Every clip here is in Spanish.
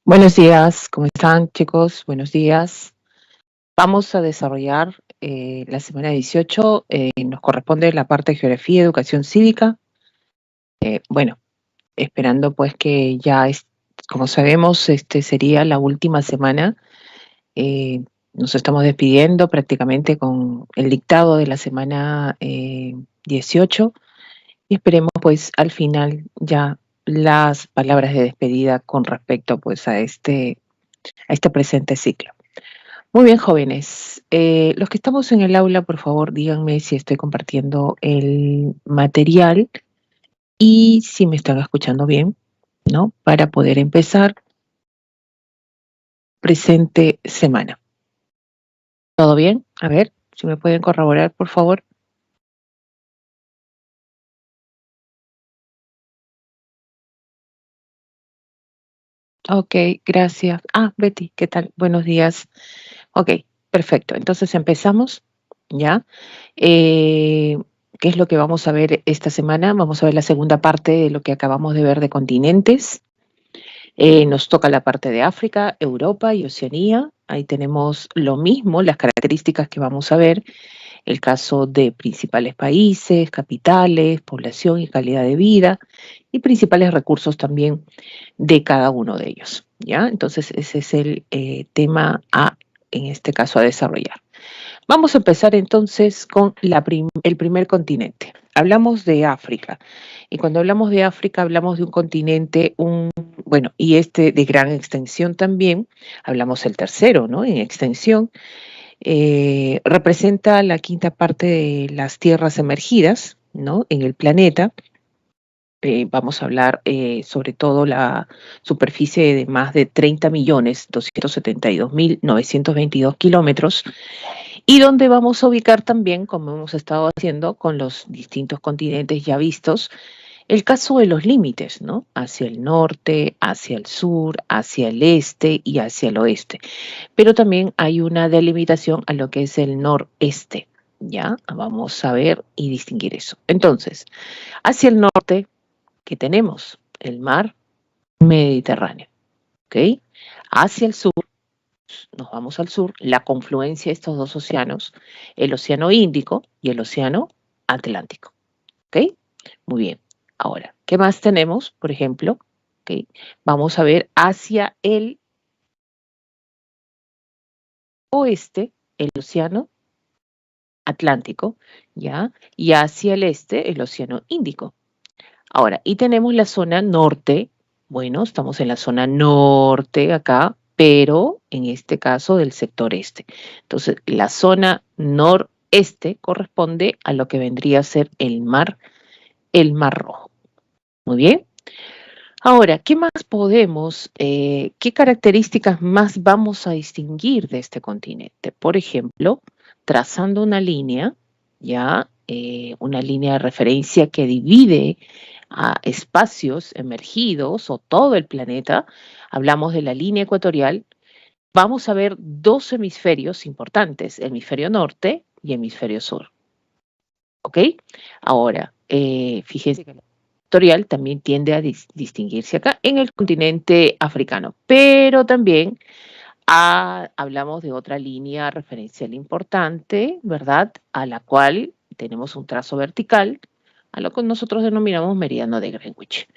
Buenos días, ¿cómo están, chicos? Buenos días. Vamos a desarrollar la semana 18. Nos corresponde la parte de geografía y educación cívica. Bueno, esperando pues que ya, como sabemos, sería la última semana. Nos estamos despidiendo prácticamente con el dictado de la semana 18 y esperemos pues al final ya las palabras de despedida con respecto pues a este presente ciclo. Muy bien, jóvenes. Los que estamos en el aula, por favor, díganme si estoy compartiendo el material y si me están escuchando bien, ¿no? Para poder empezar presente semana. ¿Todo bien? A ver, si me pueden corroborar, por favor. Ok, gracias. Ah, Betty, ¿qué tal? Buenos días. Ok, perfecto. Entonces empezamos, ¿ya? Eh, ¿Qué es lo que vamos a ver esta semana? Vamos a ver la segunda parte de lo que acabamos de ver de continentes. Nos toca la parte de África, Europa y Oceanía. Ahí tenemos lo mismo, las características que vamos a ver, el caso de principales países, capitales, población y calidad de vida, y principales recursos también de cada uno de ellos. ¿Ya? Entonces, ese es el tema A, en este caso, a desarrollar. Vamos a empezar entonces con el primer continente. Hablamos de África. Y cuando hablamos de África, hablamos de un continente, bueno, y de gran extensión también. Hablamos el tercero, ¿no? En extensión. Representa la quinta parte de las tierras emergidas, ¿no? En el planeta. Vamos a hablar sobre todo la superficie de más de 30.272.922 kilómetros, y donde vamos a ubicar también, como hemos estado haciendo con los distintos continentes ya vistos, el caso de los límites, ¿no? Hacia el norte, hacia el sur, hacia el este y hacia el oeste. Pero también hay una delimitación a lo que es el noreste, ¿ya? Vamos a ver y distinguir eso. Entonces, hacia el norte, ¿qué tenemos? El mar Mediterráneo, ¿ok? Hacia el sur, nos vamos al sur, la confluencia de estos dos océanos, el océano Índico y el océano Atlántico, ¿ok? Muy bien. Ahora, ¿qué más tenemos? Por ejemplo, ¿ok? Vamos a ver hacia el oeste, el océano Atlántico, ¿ya? Y hacia el este, el océano Índico. Ahora, y tenemos la zona norte. Bueno, estamos en la zona norte acá, pero en este caso del sector este. Entonces, la zona noreste corresponde a lo que vendría a ser el Mar Rojo. Muy bien. Ahora, ¿qué más qué características más vamos a distinguir de este continente? Por ejemplo, trazando una línea, ya, una línea de referencia que divide a espacios emergidos o todo el planeta, hablamos de la línea ecuatorial. Vamos a ver dos hemisferios importantes, hemisferio norte y hemisferio sur. ¿Ok? Ahora, fíjense que ecuatorial también tiende a distinguirse acá en el continente africano, pero también hablamos de otra línea referencial importante, ¿verdad? A la cual tenemos un trazo vertical, a lo que nosotros denominamos meridiano de Greenwich.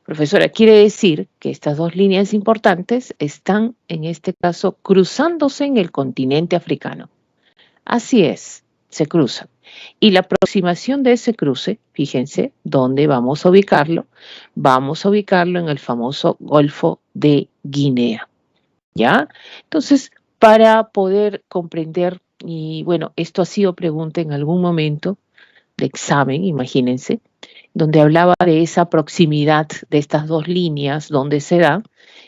Profesora, quiere decir que estas dos líneas importantes están, en este caso, cruzándose en el continente africano. Así es, se cruzan. Y la aproximación de ese cruce, fíjense, ¿dónde vamos a ubicarlo? Vamos a ubicarlo en el famoso Golfo de Guinea, ¿ya? Entonces, para poder comprender, y bueno, esto ha sido pregunta en algún momento de examen, imagínense, donde hablaba de esa proximidad de estas dos líneas, donde se da,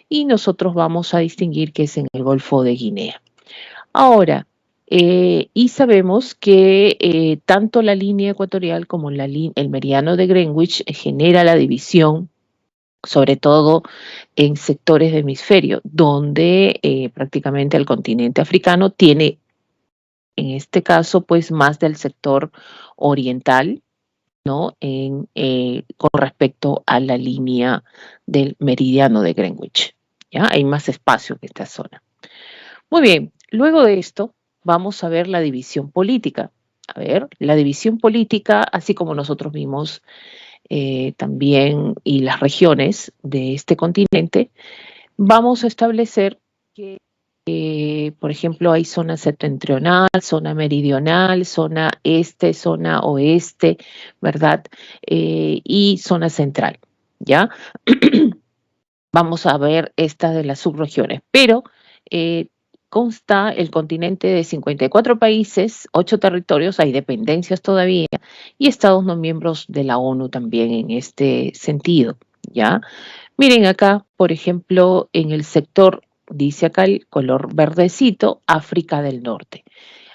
y nosotros vamos a distinguir que es en el Golfo de Guinea. Ahora, y sabemos que tanto la línea ecuatorial como el meridiano de Greenwich genera la división, sobre todo en sectores de hemisferio, donde prácticamente el continente africano tiene, en este caso, pues más del sector oriental, ¿no? Con respecto a la línea del meridiano de Greenwich. ¿ya? Hay más espacio en esta zona. Muy bien, luego de esto vamos a ver la división política. A ver, la división política, así como nosotros vimos también, y las regiones de este continente, vamos a establecer que, por ejemplo, hay zona septentrional, zona meridional, zona este, zona oeste, ¿verdad? Y zona central, ¿ya? Vamos a ver esta de las subregiones, pero eh, consta el continente de 54 países, 8 territorios, hay dependencias todavía, y estados no miembros de la ONU también en este sentido, ¿ya? Miren acá, por ejemplo, en el sector, dice acá el color verdecito, África del Norte.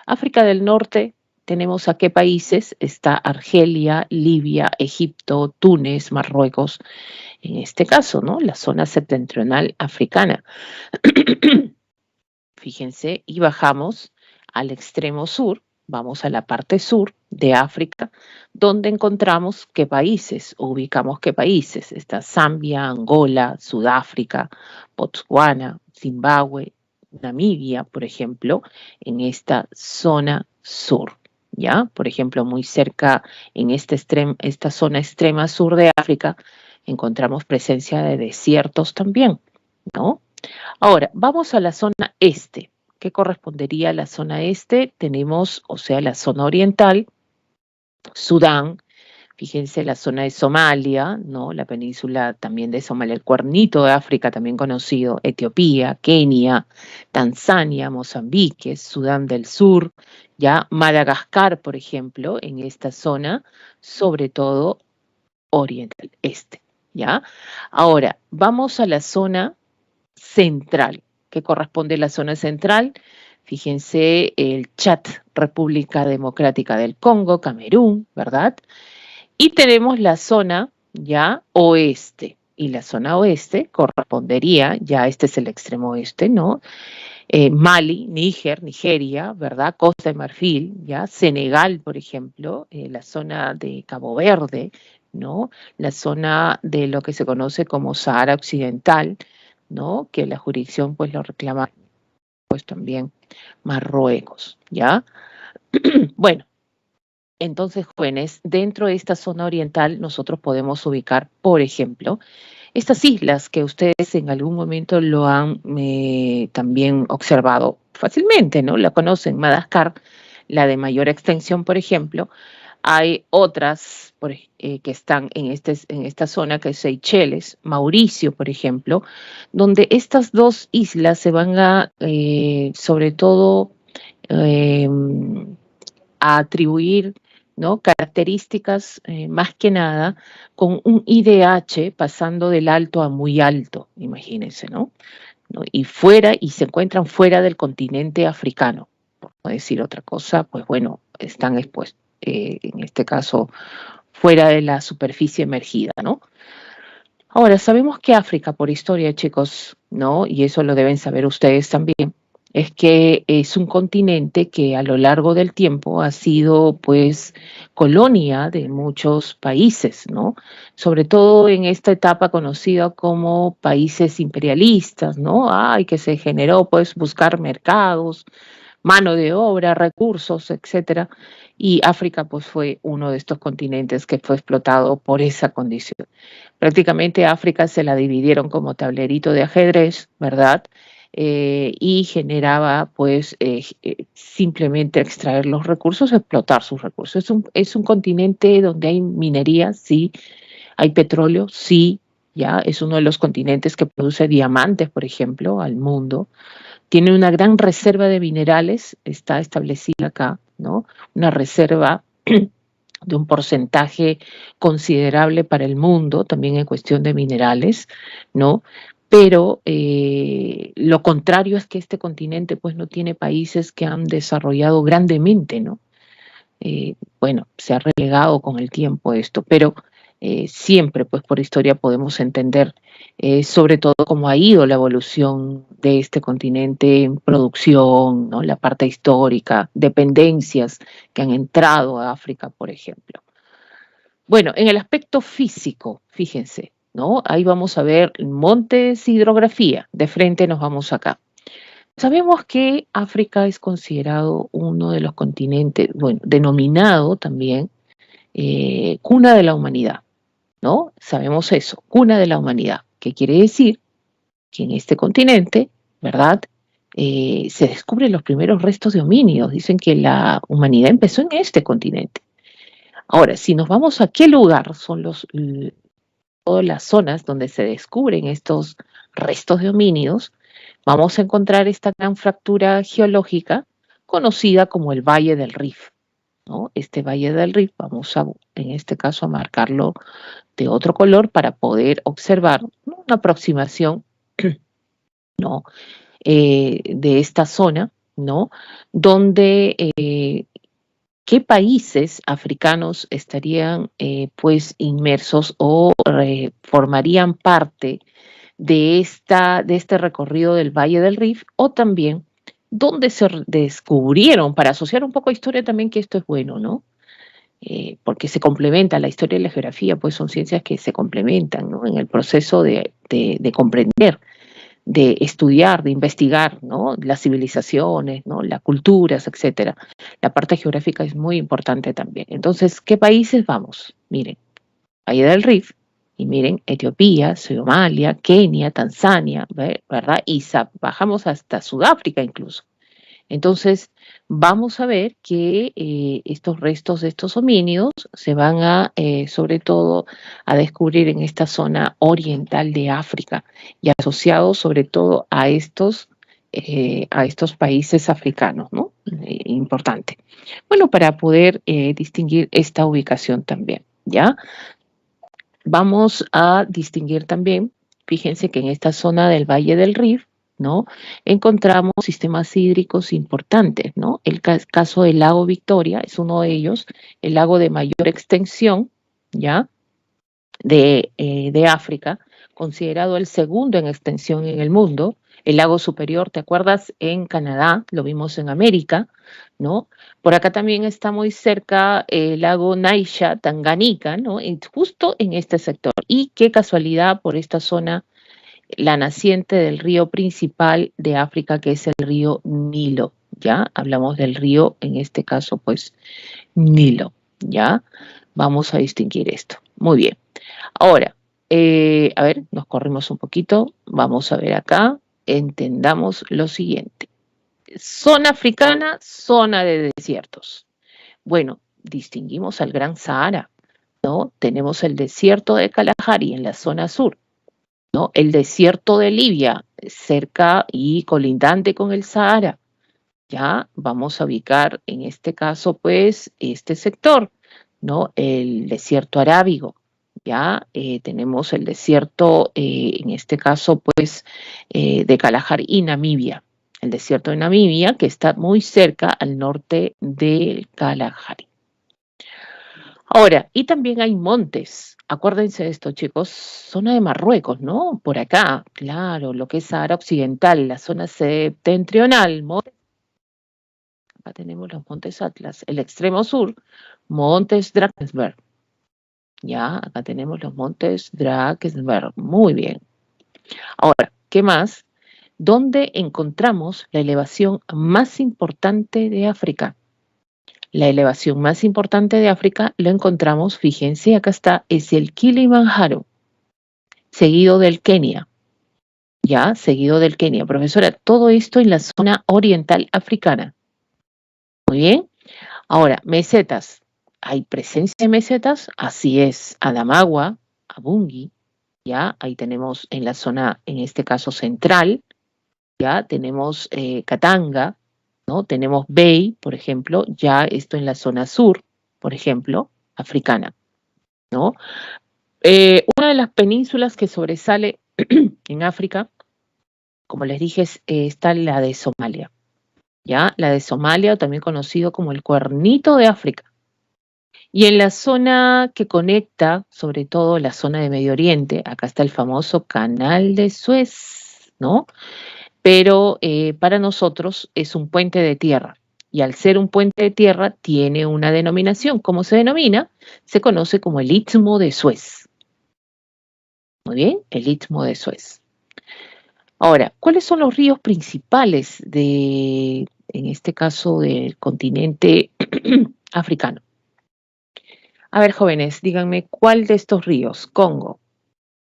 África del Norte, tenemos a qué países, está Argelia, Libia, Egipto, Túnez, Marruecos, en este caso, ¿no? La zona septentrional africana. Fíjense, y bajamos al extremo sur, vamos a la parte sur de África, donde encontramos qué países, ubicamos qué países. Está Zambia, Angola, Sudáfrica, Botswana, Zimbabue, Namibia, por ejemplo, en esta zona sur. ¿Ya? Por ejemplo, muy cerca en esta zona extrema sur de África, encontramos presencia de desiertos también, ¿no? Ahora, vamos a la zona este. ¿Qué correspondería a la zona este? Tenemos, o sea, la zona oriental, Sudán, fíjense la zona de Somalia, ¿no? La península también de Somalia, el cuernito de África también conocido, Etiopía, Kenia, Tanzania, Mozambique, Sudán del Sur, ya Madagascar, por ejemplo, en esta zona, sobre todo oriental, este, ¿ya? Ahora, vamos a la zona central, que corresponde a la zona central. Fíjense el Chad, República Democrática del Congo, Camerún, ¿verdad? Y tenemos la zona ya oeste. Y la zona oeste correspondería, ya este es el extremo oeste, ¿no? Mali, Níger, Nigeria, ¿verdad? Costa de Marfil, ¿ya? Senegal, por ejemplo, la zona de Cabo Verde, ¿no? La zona de lo que se conoce como Sahara Occidental, ¿no? Que la jurisdicción pues lo reclama pues también Marruecos, ¿ya? Bueno, entonces, jóvenes, dentro de esta zona oriental nosotros podemos ubicar, por ejemplo, estas islas que ustedes en algún momento lo han también observado fácilmente, ¿no? La conocen, Madagascar, la de mayor extensión, por ejemplo. Hay otras que están en esta zona, que es Seychelles, Mauricio, por ejemplo, donde estas dos islas se van a, sobre todo, eh, a atribuir, ¿no? Características más que nada con un IDH pasando del alto a muy alto, imagínense, ¿no? ¿No? Y se encuentran fuera del continente africano, por no decir otra cosa, pues bueno, están expuestos, en este caso, fuera de la superficie emergida, ¿no? Ahora, sabemos que África, por historia, chicos, ¿no? Y eso lo deben saber ustedes también, es que es un continente que a lo largo del tiempo ha sido, pues, colonia de muchos países, ¿no? Sobre todo en esta etapa conocida como países imperialistas, ¿no? Ay, que se generó, pues, buscar mercados, mano de obra, recursos, etcétera. Y África, pues, fue uno de estos continentes que fue explotado por esa condición. Prácticamente África se la dividieron como tablerito de ajedrez, ¿verdad? Y generaba, pues, simplemente extraer los recursos, explotar sus recursos. Es un continente donde hay minería, sí, hay petróleo, sí, ya, es uno de los continentes que produce diamantes, por ejemplo, al mundo. Tiene una gran reserva de minerales, está establecida acá, ¿no? Una reserva de un porcentaje considerable para el mundo, también en cuestión de minerales, ¿no? Pero lo contrario es que este continente pues no tiene países que han desarrollado grandemente, ¿no? Bueno, se ha relegado con el tiempo esto, pero siempre, pues por historia podemos entender sobre todo cómo ha ido la evolución de este continente en producción, ¿no? La parte histórica, dependencias que han entrado a África, por ejemplo. Bueno, en el aspecto físico, fíjense, ¿no? Ahí vamos a ver montes, hidrografía. De frente nos vamos acá. Sabemos que África es considerado uno de los continentes, bueno, denominado también cuna de la humanidad, ¿no? Sabemos eso, cuna de la humanidad. ¿Qué quiere decir? Que en este continente, ¿verdad? Se descubren los primeros restos de homínidos. Dicen que la humanidad empezó en este continente. Ahora, si nos vamos a qué lugar son todas las zonas donde se descubren estos restos de homínidos, vamos a encontrar esta gran fractura geológica conocida como el Valle del Rift, ¿no? Este Valle del Rift, vamos a, en este caso, a marcarlo de otro color para poder observar, ¿no?, una aproximación, ¿no?, de esta zona, ¿no?, donde qué países africanos estarían pues inmersos o formarían parte de este recorrido del Valle del Rift, o también dónde se descubrieron, para asociar un poco a historia también, que esto es bueno, ¿no? Porque se complementa la historia y la geografía, pues son ciencias que se complementan, ¿no?, en el proceso de comprender, de estudiar, de investigar, ¿no?, las civilizaciones, ¿no?, las culturas, etcétera. La parte geográfica es muy importante también. Entonces, ¿qué países vamos? Miren, Valle del Rift, y miren, Etiopía, Somalia, Kenia, Tanzania, ¿verdad? Y bajamos hasta Sudáfrica incluso. Entonces, vamos a ver que estos restos de estos homínidos se van a, sobre todo, a descubrir en esta zona oriental de África, y asociados sobre todo a estos países africanos, ¿no? Importante. Bueno, para poder distinguir esta ubicación también, ¿ya? Vamos a distinguir también, fíjense que en esta zona del Valle del Rift, ¿no?, encontramos sistemas hídricos importantes, ¿no? El caso del lago Victoria es uno de ellos, el lago de mayor extensión, ¿ya?, de África, considerado el segundo en extensión en el mundo. El lago Superior, ¿te acuerdas? En Canadá, lo vimos en América, ¿no? Por acá también está muy cerca el lago Naisha, Tanganica, ¿no? Justo en este sector. Y qué casualidad, por esta zona, la naciente del río principal de África, que es el río Nilo, ¿ya? Hablamos del río, en este caso, pues, Nilo, ¿ya? Vamos a distinguir esto. Muy bien. Ahora, a ver, nos corrimos un poquito. Vamos a ver acá. Entendamos lo siguiente. Zona africana, zona de desiertos. Bueno, distinguimos al Gran Sahara, ¿no? Tenemos el desierto de Kalahari en la zona sur, ¿no? El desierto de Libia, cerca y colindante con el Sahara. Ya vamos a ubicar en este caso, pues, este sector, ¿no? El desierto arábigo. Ya tenemos el desierto, en este caso, pues, de Kalahari y Namibia. El desierto de Namibia, que está muy cerca al norte del Kalahari. Ahora, y también hay montes. Acuérdense de esto, chicos, zona de Marruecos, ¿no? Por acá, claro, lo que es Sahara Occidental, la zona septentrional. Acá tenemos los montes Atlas. El extremo sur, montes Drakensberg. Ya, acá tenemos los montes Drakensberg. Muy bien. Ahora, ¿qué más? ¿Dónde encontramos la elevación más importante de África? La elevación más importante de África lo encontramos, fíjense, acá está, es el Kilimanjaro, seguido del Kenia. Ya, seguido del Kenia. Profesora, todo esto en la zona oriental africana. Muy bien. Ahora, mesetas. ¿Hay presencia de mesetas? Así es. Adamawa, Abungi, ya, ahí tenemos en la zona, en este caso central, ya tenemos Katanga, ¿no? Tenemos Bay, por ejemplo, ya esto en la zona sur, por ejemplo, africana, ¿no? Una de las penínsulas que sobresale en África, como les dije, está la de Somalia, ¿ya? La de Somalia, también conocido como el Cuernito de África. Y en la zona que conecta, sobre todo la zona de Medio Oriente, acá está el famoso Canal de Suez, ¿no? Pero para nosotros es un puente de tierra. Y al ser un puente de tierra, tiene una denominación. ¿Cómo se denomina? Se conoce como el Istmo de Suez. Muy bien, el Istmo de Suez. Ahora, ¿cuáles son los ríos principales en este caso, del continente africano? A ver, jóvenes, díganme, ¿cuál de estos ríos, Congo,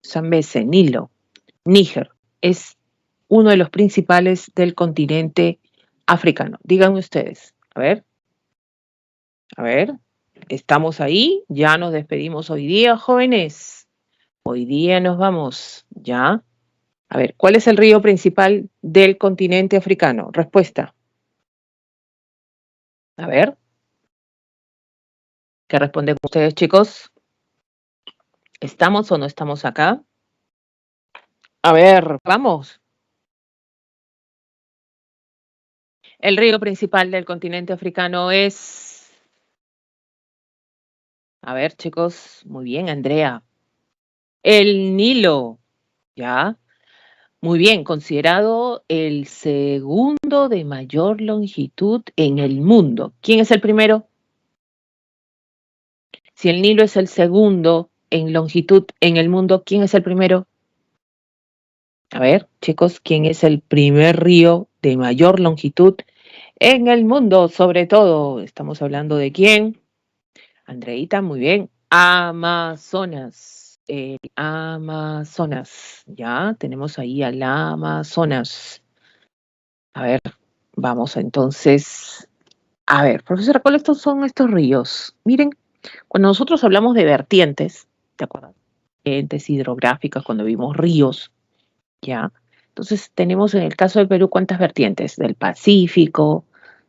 Zambeze, Nilo, Níger, es uno de los principales del continente africano? Díganme ustedes. A ver, estamos ahí, ya nos despedimos hoy día, jóvenes. Hoy día nos vamos, ¿ya? A ver, ¿cuál es el río principal del continente africano? Respuesta. A ver, ¿qué responden ustedes, chicos? ¿Estamos o no estamos acá? A ver, vamos. El río principal del continente africano es... A ver, chicos, muy bien, Andrea. El Nilo, ¿ya? Muy bien, considerado el segundo de mayor longitud en el mundo. ¿Quién es el primero? Si el Nilo es el segundo en longitud en el mundo, ¿quién es el primero? A ver, chicos, ¿quién es el primer río de mayor longitud en el mundo? Sobre todo, estamos hablando de quién. Andreita, muy bien. Amazonas. El Amazonas. Ya, tenemos ahí al Amazonas. A ver, vamos entonces. A ver, profesora, ¿cuáles son estos ríos? Miren, cuando nosotros hablamos de vertientes, ¿te acuerdas? Vertientes hidrográficas, cuando vimos ríos, ¿ya? Entonces tenemos en el caso del Perú, ¿cuántas vertientes? Del Pacífico,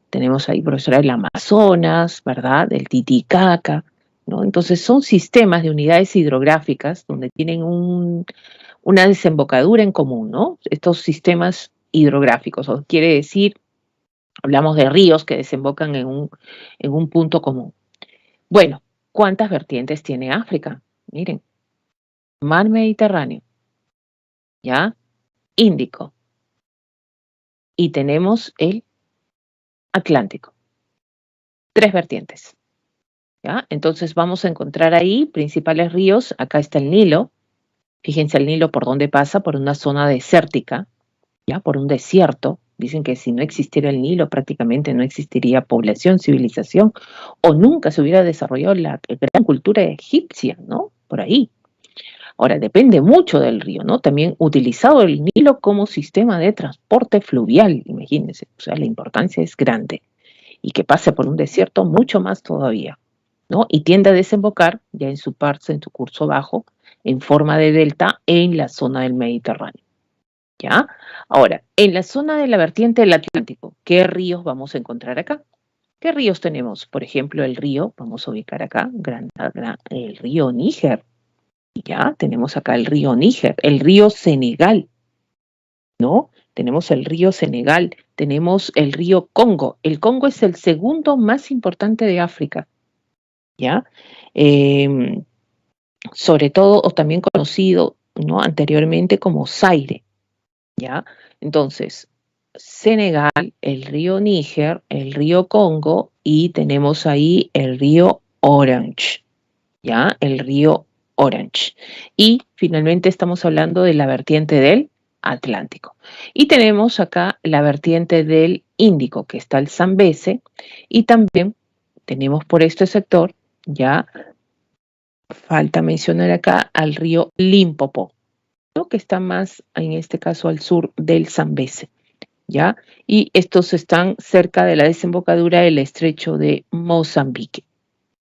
tenemos ahí, profesora, el Amazonas, ¿verdad? Del Titicaca, ¿no? Entonces son sistemas de unidades hidrográficas donde tienen una desembocadura en común, ¿no? Estos sistemas hidrográficos, o quiere decir, hablamos de ríos que desembocan en un punto común. Bueno, ¿cuántas vertientes tiene África? Miren, mar Mediterráneo, ¿ya? Índico, y tenemos el Atlántico. 3 vertientes, ¿ya? Entonces vamos a encontrar ahí principales ríos. Acá está el Nilo. Fíjense el Nilo por dónde pasa, por una zona desértica, ¿ya? Por un desierto. Dicen que si no existiera el Nilo prácticamente no existiría población, civilización, o nunca se hubiera desarrollado la gran cultura egipcia, ¿no? Por ahí. Ahora, depende mucho del río, ¿no? También utilizado el Nilo como sistema de transporte fluvial, imagínense, o sea, la importancia es grande. Y que pase por un desierto mucho más todavía, ¿no? Y tiende a desembocar ya en su parte, en su curso bajo, en forma de delta en la zona del Mediterráneo, ¿ya? Ahora, en la zona de la vertiente del Atlántico, ¿qué ríos vamos a encontrar acá? ¿Qué ríos tenemos? Por ejemplo, el río, vamos a ubicar acá, el río Níger, ¿ya? Tenemos acá el río Níger, el río Senegal, ¿no? Tenemos el río Senegal, tenemos el río Congo. El Congo es el segundo más importante de África, ¿ya? Eh, Sobre todo, o también conocido, ¿no? Anteriormente como Zaire, ¿ya? Entonces, Senegal, el río Níger, el río Congo y tenemos ahí el río Orange, ¿ya? El río Orange. Y finalmente estamos hablando de la vertiente del Atlántico. Y tenemos acá la vertiente del Índico, que está el Zambeze, y también tenemos por este sector, ya falta mencionar acá al río Limpopo, ¿no? Que está más, en este caso, al sur del Zambeze, ¿ya? Y estos están cerca de la desembocadura del estrecho de Mozambique.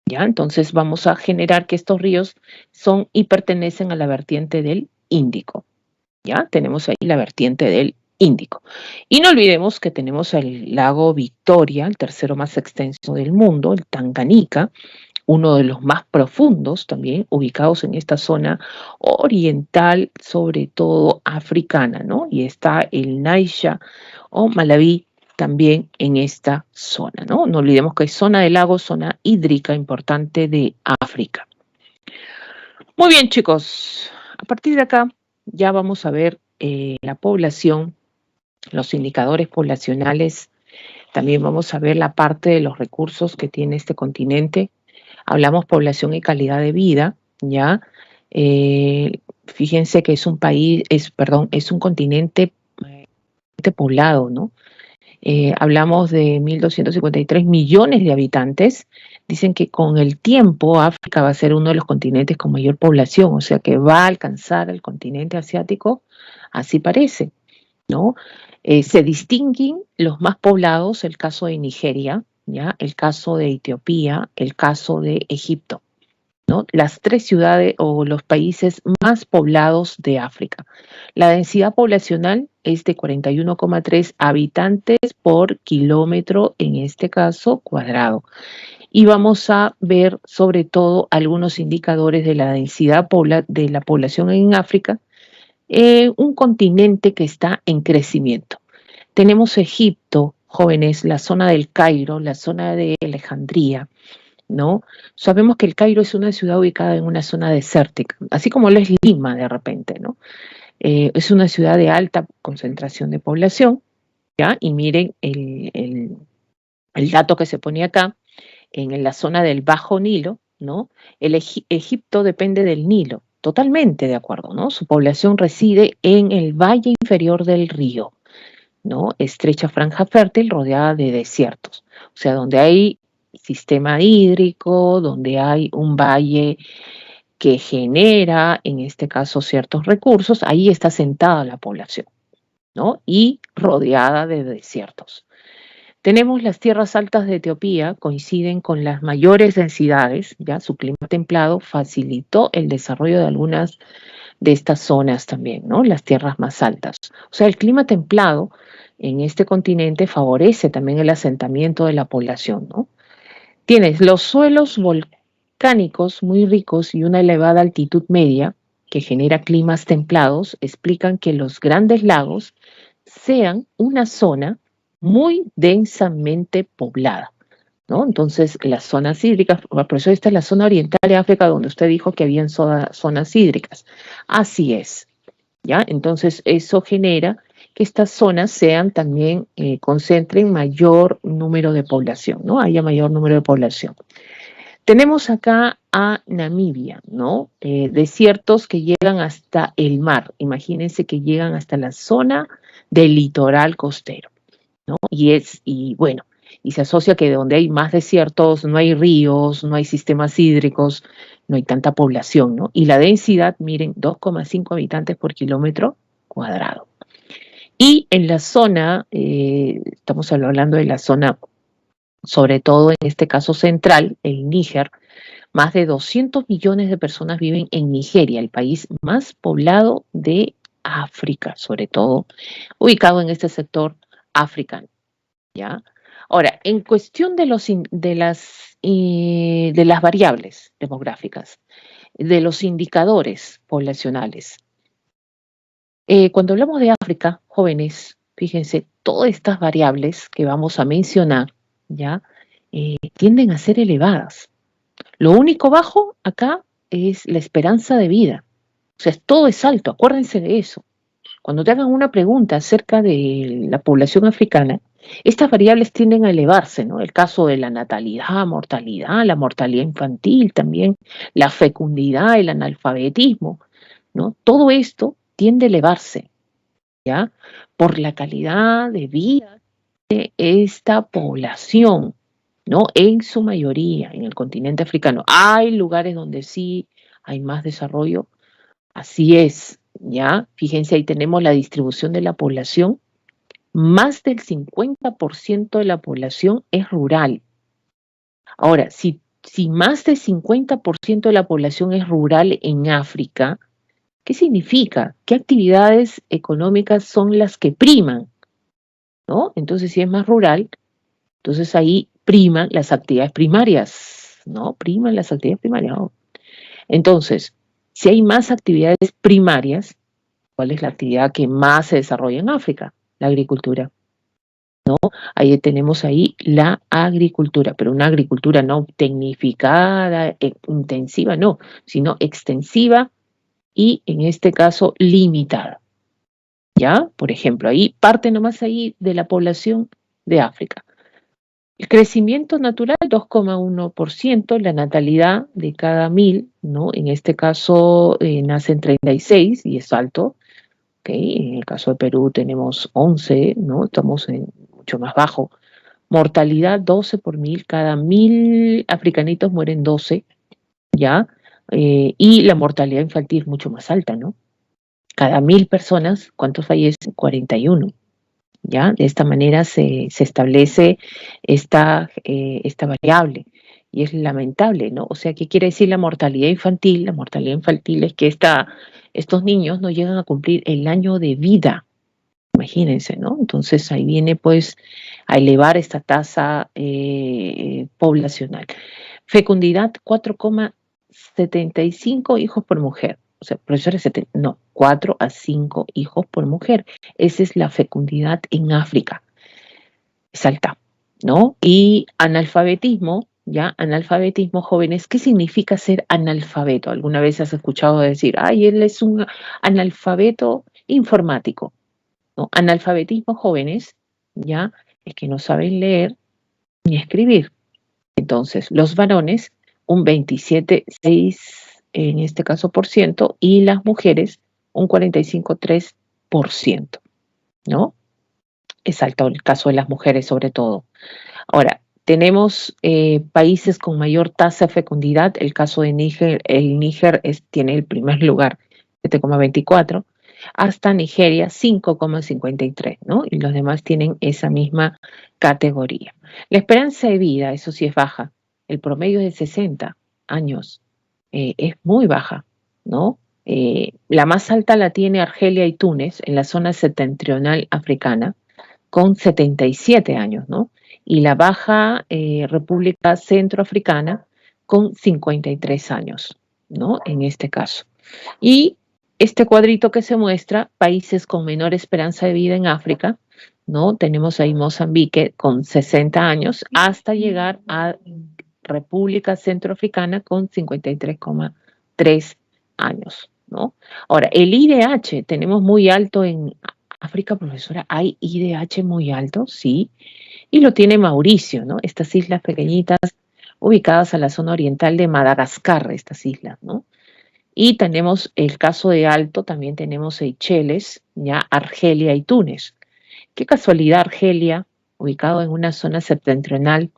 ¿Ya? Entonces vamos a generar que estos ríos son y pertenecen a la vertiente del Índico. ¿Ya? Tenemos ahí la vertiente del Índico. Y no olvidemos que tenemos el lago Victoria, el tercero más extenso del mundo, el Tanganica, uno de los más profundos también, ubicados en esta zona oriental, sobre todo africana, ¿no? Y está el Naisha o Malaví también en esta zona, ¿no? No olvidemos que hay zona de lago, zona hídrica importante de África. Muy bien, chicos. A partir de acá ya vamos a ver la población, los indicadores poblacionales. También vamos a ver la parte de los recursos que tiene este continente. Hablamos población y calidad de vida, ¿ya? fíjense que es un país, es un continente poblado, ¿no? Hablamos de 1.253 millones de habitantes. Dicen que con el tiempo África va a ser uno de los continentes con mayor población, o sea que va a alcanzar el continente asiático, así parece, ¿no? Se distinguen los más poblados, el caso de Nigeria, ¿ya? El caso de Etiopía, el caso de Egipto, ¿no? Las tres ciudades o los países más poblados de África. La densidad poblacional es de 41,3 habitantes por kilómetro, en este caso cuadrado. Y vamos a ver sobre todo algunos indicadores de la densidad de la población en África, un continente que está en crecimiento. Tenemos Egipto, jóvenes, la zona del Cairo, la zona de Alejandría, ¿no? Sabemos que el Cairo es una ciudad ubicada en una zona desértica, así como lo es Lima de repente, ¿no? Es una ciudad de alta concentración de población, ¿ya? Y miren el dato que se pone acá, en la zona del Bajo Nilo, ¿no? Egipto depende del Nilo, totalmente de acuerdo, ¿no? Su población reside en el valle inferior del río, ¿no? Estrecha franja fértil rodeada de desiertos, o sea, donde hay sistema hídrico, donde hay un valle que genera, en este caso, ciertos recursos, ahí está sentada la población, ¿no? Y rodeada de desiertos. Tenemos las tierras altas de Etiopía, coinciden con las mayores densidades, ya su clima templado facilitó el desarrollo de algunas de estas zonas también, ¿no? Las tierras más altas. O sea, el clima templado en este continente favorece también el asentamiento de la población, ¿no? Tienes los suelos volcánicos muy ricos y una elevada altitud media que genera climas templados, explican que los grandes lagos sean una zona muy densamente poblada, ¿no? Entonces, las zonas hídricas, por eso esta es la zona oriental de África donde usted dijo que habían zonas hídricas. Así es, ¿ya? Entonces, eso genera que estas zonas sean también, concentren mayor número de población, ¿no? Haya mayor número de población. Tenemos acá a Namibia, ¿no? Desiertos que llegan hasta el mar. Imagínense que llegan hasta la zona del litoral costero, ¿no? Y bueno, y se asocia que donde hay más desiertos no hay ríos, no hay sistemas hídricos, no hay tanta población, ¿no? Y la densidad, miren, 2,5 habitantes por kilómetro cuadrado. Y en la zona, estamos hablando de la zona, sobre todo en este caso central, el Níger, más de 200 millones de personas viven en Nigeria, el país más poblado de África, sobre todo ubicado en este sector africano, ¿ya? Ahora, en cuestión de las variables demográficas, de los indicadores poblacionales, cuando hablamos de África, jóvenes, fíjense, todas estas variables que vamos a mencionar, ¿ya? Tienden a ser elevadas. Lo único bajo acá es la esperanza de vida. O sea, todo es alto, acuérdense de eso. Cuando te hagan una pregunta acerca de la población africana, estas variables tienden a elevarse, ¿no? El caso de la natalidad, mortalidad, la mortalidad infantil también, la fecundidad, el analfabetismo, ¿no? Todo esto tiende a elevarse, ¿ya? Por la calidad de vida de esta población, ¿no? En su mayoría, en el continente africano. Hay lugares donde sí hay más desarrollo, así es, ¿ya? Fíjense, ahí tenemos la distribución de la población. Más del 50% de la población es rural. Ahora, si más del 50% de la población es rural en África, ¿qué significa? ¿Qué actividades económicas son las que priman? ¿No? Entonces, si es más rural, entonces ahí priman las actividades primarias, ¿no? Priman las actividades primarias. ¿No? Entonces, si hay más actividades primarias, ¿cuál es la actividad que más se desarrolla en África? La agricultura. Ahí tenemos ahí la agricultura, pero una agricultura no tecnificada, intensiva, no, sino extensiva y en este caso limitada. ¿Ya? Por ejemplo, ahí parte nomás ahí de la población de África. El crecimiento natural, 2,1%, la natalidad de cada 1000, ¿no? En este caso nacen 36 y es alto, ¿ok? En el caso de Perú tenemos 11, ¿no? Estamos mucho más bajo. Mortalidad 12 por 1000, cada 1000 africanitos mueren 12, ¿ya? Y la mortalidad infantil es mucho más alta, ¿no? Cada 1000 personas, ¿cuántos fallecen? 41. ¿Ya? De esta manera se establece esta variable y es lamentable, ¿no? O sea, ¿qué quiere decir la mortalidad infantil? La mortalidad infantil es que estos niños no llegan a cumplir el año de vida, imagínense, ¿no? Entonces ahí viene pues a elevar esta tasa poblacional. Fecundidad 4,75 hijos por mujer. O sea, profesores, no, 4 a 5 hijos por mujer. Esa es la fecundidad en África. Es alta, ¿no? Y analfabetismo, ¿ya? Analfabetismo, jóvenes, ¿qué significa ser analfabeto? ¿Alguna vez has escuchado decir, ay, él es un analfabeto informático? ¿No? Analfabetismo, jóvenes, ¿ya? Es que no saben leer ni escribir. Entonces, los varones, un 27,6 en este caso por ciento, y las mujeres, un 45,3%, ¿no? Es alto el caso de las mujeres sobre todo. Ahora, tenemos países con mayor tasa de fecundidad, el caso de Níger, el Níger tiene el primer lugar, 7,24, hasta Nigeria 5,53, ¿no? Y los demás tienen esa misma categoría. La esperanza de vida, eso sí es baja, el promedio es de 60 años, es muy baja, ¿no? La más alta la tiene Argelia y Túnez en la zona septentrional africana, con 77 años, ¿no? Y la baja República Centroafricana con 53 años, ¿no? En este caso. Y este cuadrito que se muestra, países con menor esperanza de vida en África, ¿no? Tenemos ahí Mozambique con 60 años hasta llegar a República Centroafricana con 53,3 años, ¿no? Ahora, el IDH tenemos muy alto en África, profesora, ¿hay IDH muy alto? Sí, y lo tiene Mauricio, ¿no? Estas islas pequeñitas ubicadas a la zona oriental de Madagascar, estas islas, ¿no? Y tenemos el caso de alto, también tenemos Seychelles, ya Argelia y Túnez. Qué casualidad, Argelia, ubicado en una zona septentrional,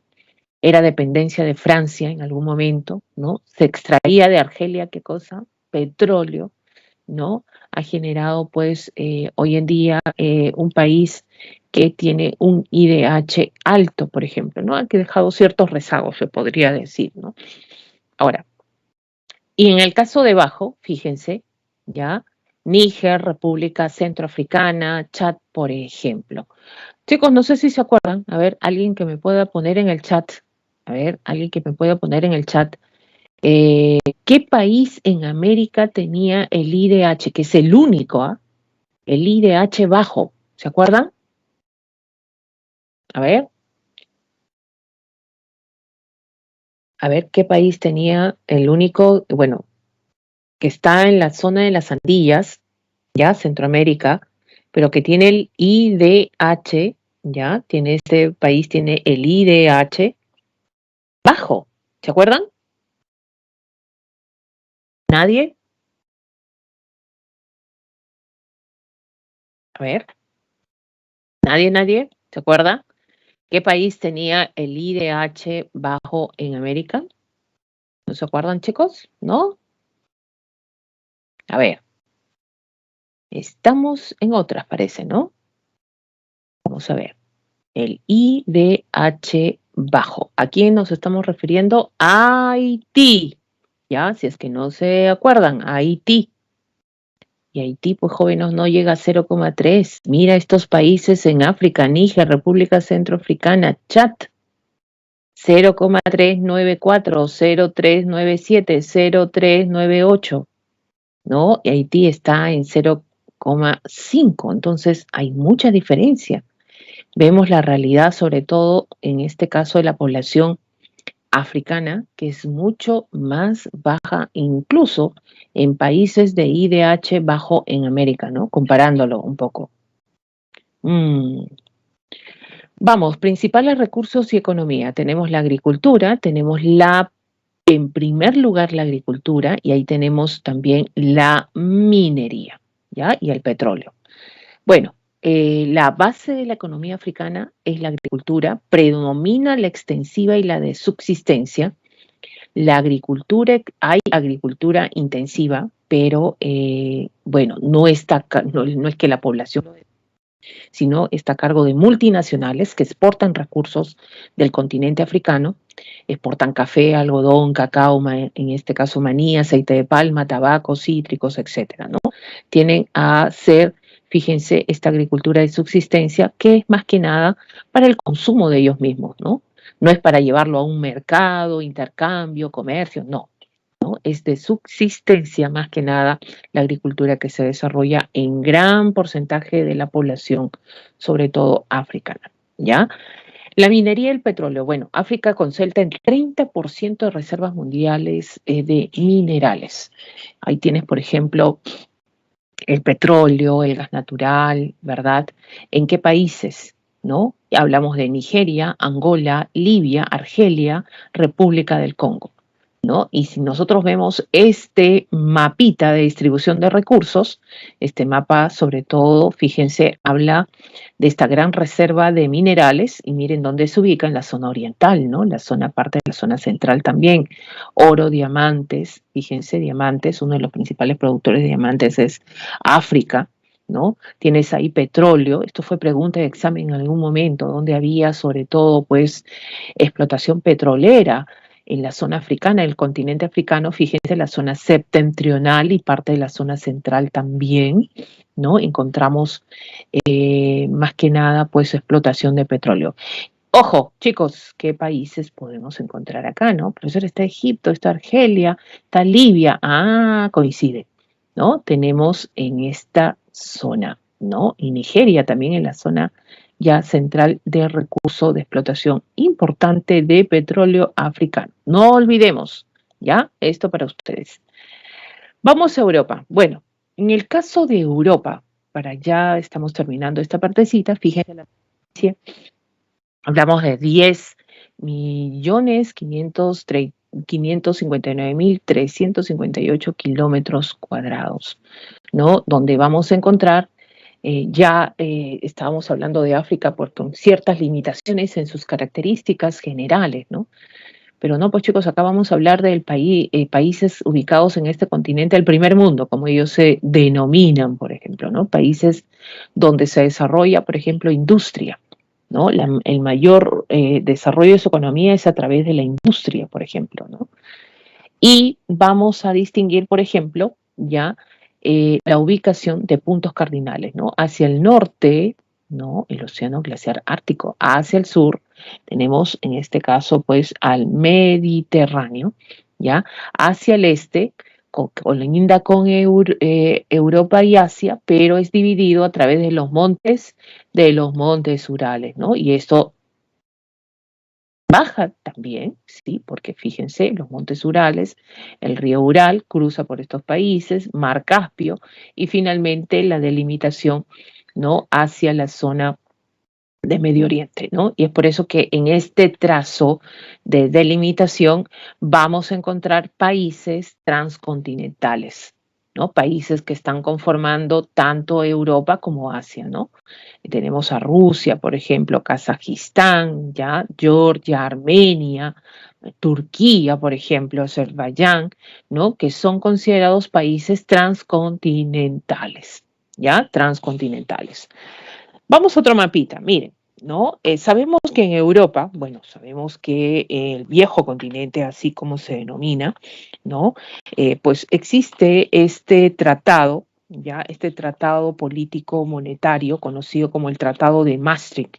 era dependencia de Francia en algún momento, ¿no? Se extraía de Argelia, ¿qué cosa? Petróleo, ¿no? Ha generado, pues, hoy en día un país que tiene un IDH alto, por ejemplo, ¿no? Ha dejado ciertos rezagos, se podría decir, ¿no? Ahora, y en el caso de bajo, fíjense, ¿ya? Níger, República Centroafricana, Chad, por ejemplo. Chicos, no sé si se acuerdan, a ver, alguien que me pueda poner en el chat, a ver, alguien que me pueda poner en el chat, ¿qué país en América tenía el IDH, que es el único, el IDH bajo? ¿Se acuerdan? A ver, ¿qué país tenía el único, bueno, que está en la zona de las Andillas, ya, Centroamérica, pero que tiene el IDH, ya, tiene este país, tiene el IDH bajo, ¿se acuerdan? ¿Nadie? A ver, nadie, ¿se acuerda? ¿Qué país tenía el IDH bajo en América? ¿No se acuerdan, chicos? ¿No? A ver, estamos en otras, parece, ¿no? Vamos a ver. El IDH bajo. ¿A quién nos estamos refiriendo? A Haití. Ya, si es que no se acuerdan, Haití. Y Haití, pues jóvenes, no llega a 0,3. Mira estos países en África, Níger, República Centroafricana, Chad, 0,394, 0,397, 0,398, ¿no? Y Haití está en 0,5. Entonces hay mucha diferencia. Vemos la realidad, sobre todo en este caso de la población africana, que es mucho más baja, incluso en países de IDH bajo en América, ¿no? Comparándolo un poco. Vamos, principales recursos y economía. Tenemos la agricultura, en primer lugar la agricultura y ahí tenemos también la minería, ¿ya? Y el petróleo. Bueno, la base de la economía africana es la agricultura, predomina la extensiva y la de subsistencia. La agricultura, hay agricultura intensiva, pero bueno, no es que la población, sino está a cargo de multinacionales que exportan recursos del continente africano, exportan café, algodón, cacao, en este caso maní, aceite de palma, tabaco, cítricos, etcétera, ¿no? Tienen a ser, fíjense, esta agricultura de subsistencia que es más que nada para el consumo de ellos mismos, ¿no? No es para llevarlo a un mercado, intercambio, comercio, no. ¿No? Es de subsistencia más que nada la agricultura que se desarrolla en gran porcentaje de la población, sobre todo africana, ¿ya? La minería y el petróleo. Bueno, África concentra el 30% de reservas mundiales de minerales. Ahí tienes, por ejemplo, el petróleo, el gas natural, ¿verdad? ¿En qué países? ¿No? Hablamos de Nigeria, Angola, Libia, Argelia, República del Congo. ¿No? Y si nosotros vemos este mapita de distribución de recursos, este mapa sobre todo, fíjense, habla de esta gran reserva de minerales y miren dónde se ubica en la zona oriental, ¿no? La zona parte de la zona central también. Oro, diamantes, fíjense, diamantes, uno de los principales productores de diamantes es África, ¿no? Tienes ahí petróleo, esto fue pregunta de examen en algún momento, donde había sobre todo pues explotación petrolera en la zona africana, el continente africano, fíjense, la zona septentrional y parte de la zona central también, ¿no? Encontramos más que nada, pues, explotación de petróleo. Ojo, chicos, ¿qué países podemos encontrar acá, no? Profesor, está Egipto, está Argelia, está Libia. Ah, coincide, ¿no? Tenemos en esta zona, ¿no? Y Nigeria también en la zona ya central de recurso de explotación importante de petróleo africano. No olvidemos, ¿ya? Esto para ustedes. Vamos a Europa. Bueno, en el caso de Europa, para ya estamos terminando esta partecita, fíjense la noticia, hablamos de 10.559.358 kilómetros cuadrados, ¿no? Donde vamos a encontrar, estábamos hablando de África por con ciertas limitaciones en sus características generales, ¿no? Pero no, pues chicos, acá vamos a hablar del país, países ubicados en este continente del primer mundo, como ellos se denominan, por ejemplo, ¿no? Países donde se desarrolla, por ejemplo, industria, ¿no? El mayor desarrollo de su economía es a través de la industria, por ejemplo, ¿no? Y vamos a distinguir, por ejemplo, ya la ubicación de puntos cardinales, ¿no? Hacia el norte, ¿no? El océano glaciar ártico. Hacia el sur tenemos, en este caso, pues, al Mediterráneo, ¿ya? Hacia el este, colinda con Europa y Asia, pero es dividido a través de los montes Urales, ¿no? Y esto baja también, sí, porque fíjense, los montes Urales, el río Ural cruza por estos países, Mar Caspio y finalmente la delimitación, ¿no? Hacia la zona de Medio Oriente, ¿no? Y es por eso que en este trazo de delimitación vamos a encontrar países transcontinentales, ¿no? Países que están conformando tanto Europa como Asia, ¿no? Tenemos a Rusia, por ejemplo, Kazajistán, ya, Georgia, Armenia, Turquía, por ejemplo, Azerbaiyán, ¿no? Que son considerados países transcontinentales, ¿ya? Transcontinentales. Vamos a otro mapita, miren, ¿no? Sabemos que en Europa, bueno, sabemos que el viejo continente, así como se denomina, ¿no? Pues existe este tratado, ya, este tratado político monetario conocido como el Tratado de Maastricht.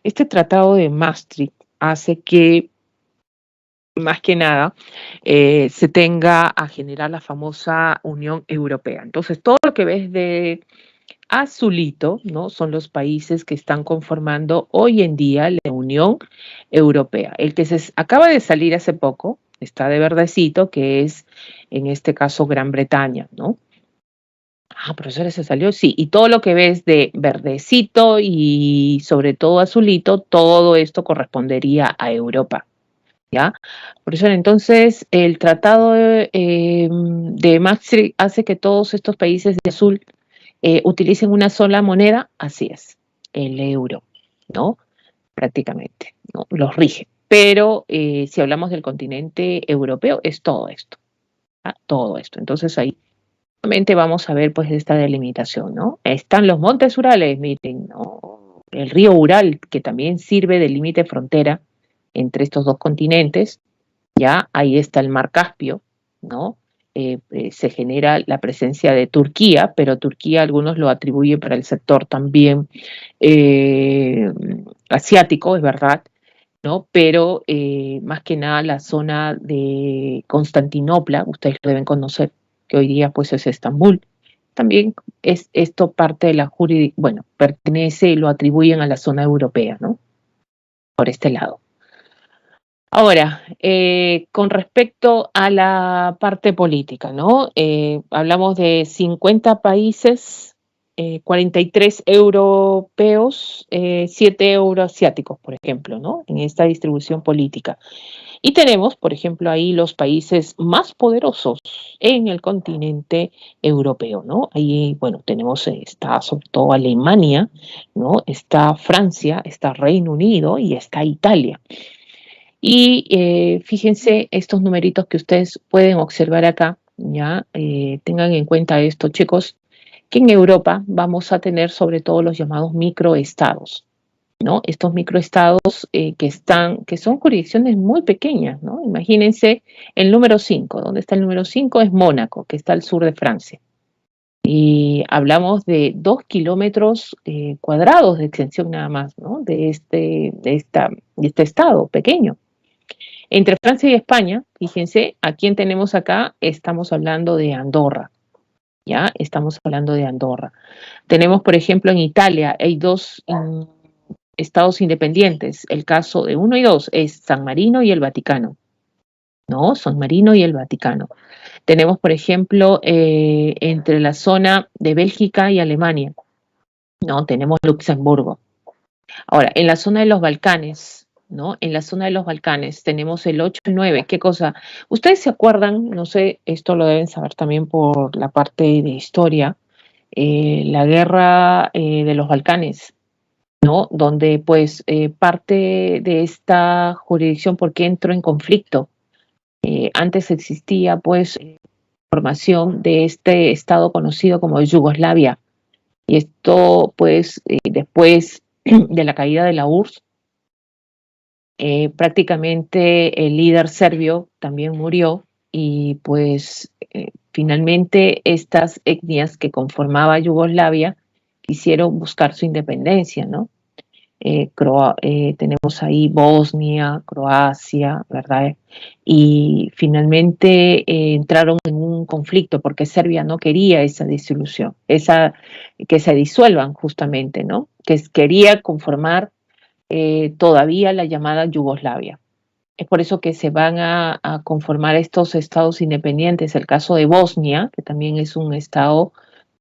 Este Tratado de Maastricht hace que, más que nada, se tenga a generar la famosa Unión Europea. Entonces, todo lo que ves de azulito, ¿no? Son los países que están conformando hoy en día la Unión Europea. El que se acaba de salir hace poco, está de verdecito, que es en este caso Gran Bretaña, ¿no? Ah, profesora, se salió, sí. Y todo lo que ves de verdecito y sobre todo azulito, todo esto correspondería a Europa, ¿ya? Profesora, entonces el tratado de Maastricht hace que todos estos países de azul utilicen una sola moneda, así es, el euro, ¿no? Prácticamente, ¿no? Los rige. Pero si hablamos del continente europeo, es todo esto, ¿ah? Todo esto. Entonces ahí nuevamente vamos a ver pues esta delimitación, ¿no? Están los montes Urales, miren, ¿no? El río Ural, que también sirve de límite frontera entre estos dos continentes, ya ahí está el mar Caspio, ¿no? Se genera la presencia de Turquía, pero Turquía algunos lo atribuyen para el sector también eh, asiático, es verdad, ¿no? Pero más que nada la zona de Constantinopla, ustedes lo deben conocer, que hoy día pues es Estambul, también es esto parte de la jurisdicción, bueno, pertenece y lo atribuyen a la zona europea, ¿no? Por este lado. Ahora, con respecto a la parte política, ¿no? Hablamos de 50 países, 43 europeos, 7 euroasiáticos, por ejemplo, ¿no? En esta distribución política. Y tenemos, por ejemplo, ahí los países más poderosos en el continente europeo, ¿no? Ahí, bueno, tenemos, está sobre todo Alemania, ¿no? Está Francia, está Reino Unido y está Italia. Y fíjense estos numeritos que ustedes pueden observar acá, ya tengan en cuenta esto, chicos, que en Europa vamos a tener sobre todo los llamados microestados, ¿no? Estos microestados que son jurisdicciones muy pequeñas, ¿no? Imagínense el número 5. ¿Dónde está el número 5? Es Mónaco, que está al sur de Francia. Y hablamos de 2 kilómetros cuadrados de extensión nada más, ¿no? De este estado pequeño. Entre Francia y España, fíjense, ¿a quién tenemos acá? Estamos hablando de Andorra, ¿ya? Estamos hablando de Andorra. Tenemos, por ejemplo, en Italia, hay dos estados independientes. El caso de uno y dos es San Marino y el Vaticano, ¿no? San Marino y el Vaticano. Tenemos, por ejemplo, entre la zona de Bélgica y Alemania, ¿no? Tenemos Luxemburgo. Ahora, en la zona de los Balcanes, ¿no? En la zona de los Balcanes tenemos el 8 y 9. ¿Qué cosa? Ustedes se acuerdan, no sé, esto lo deben saber también por la parte de historia, la guerra de los Balcanes, ¿no? Donde pues parte de esta jurisdicción, porque entró en conflicto. Antes existía pues formación de este estado conocido como Yugoslavia y esto pues después de la caída de la URSS, prácticamente el líder serbio también murió y pues finalmente estas etnias que conformaba Yugoslavia quisieron buscar su independencia, ¿no? Tenemos ahí Bosnia, Croacia, ¿verdad? Y finalmente entraron en un conflicto porque Serbia no quería esa disolución, que se disuelvan justamente, ¿no? Que quería conformar todavía la llamada Yugoslavia. Es por eso que se van a conformar estos estados independientes. El caso de Bosnia, que también es un estado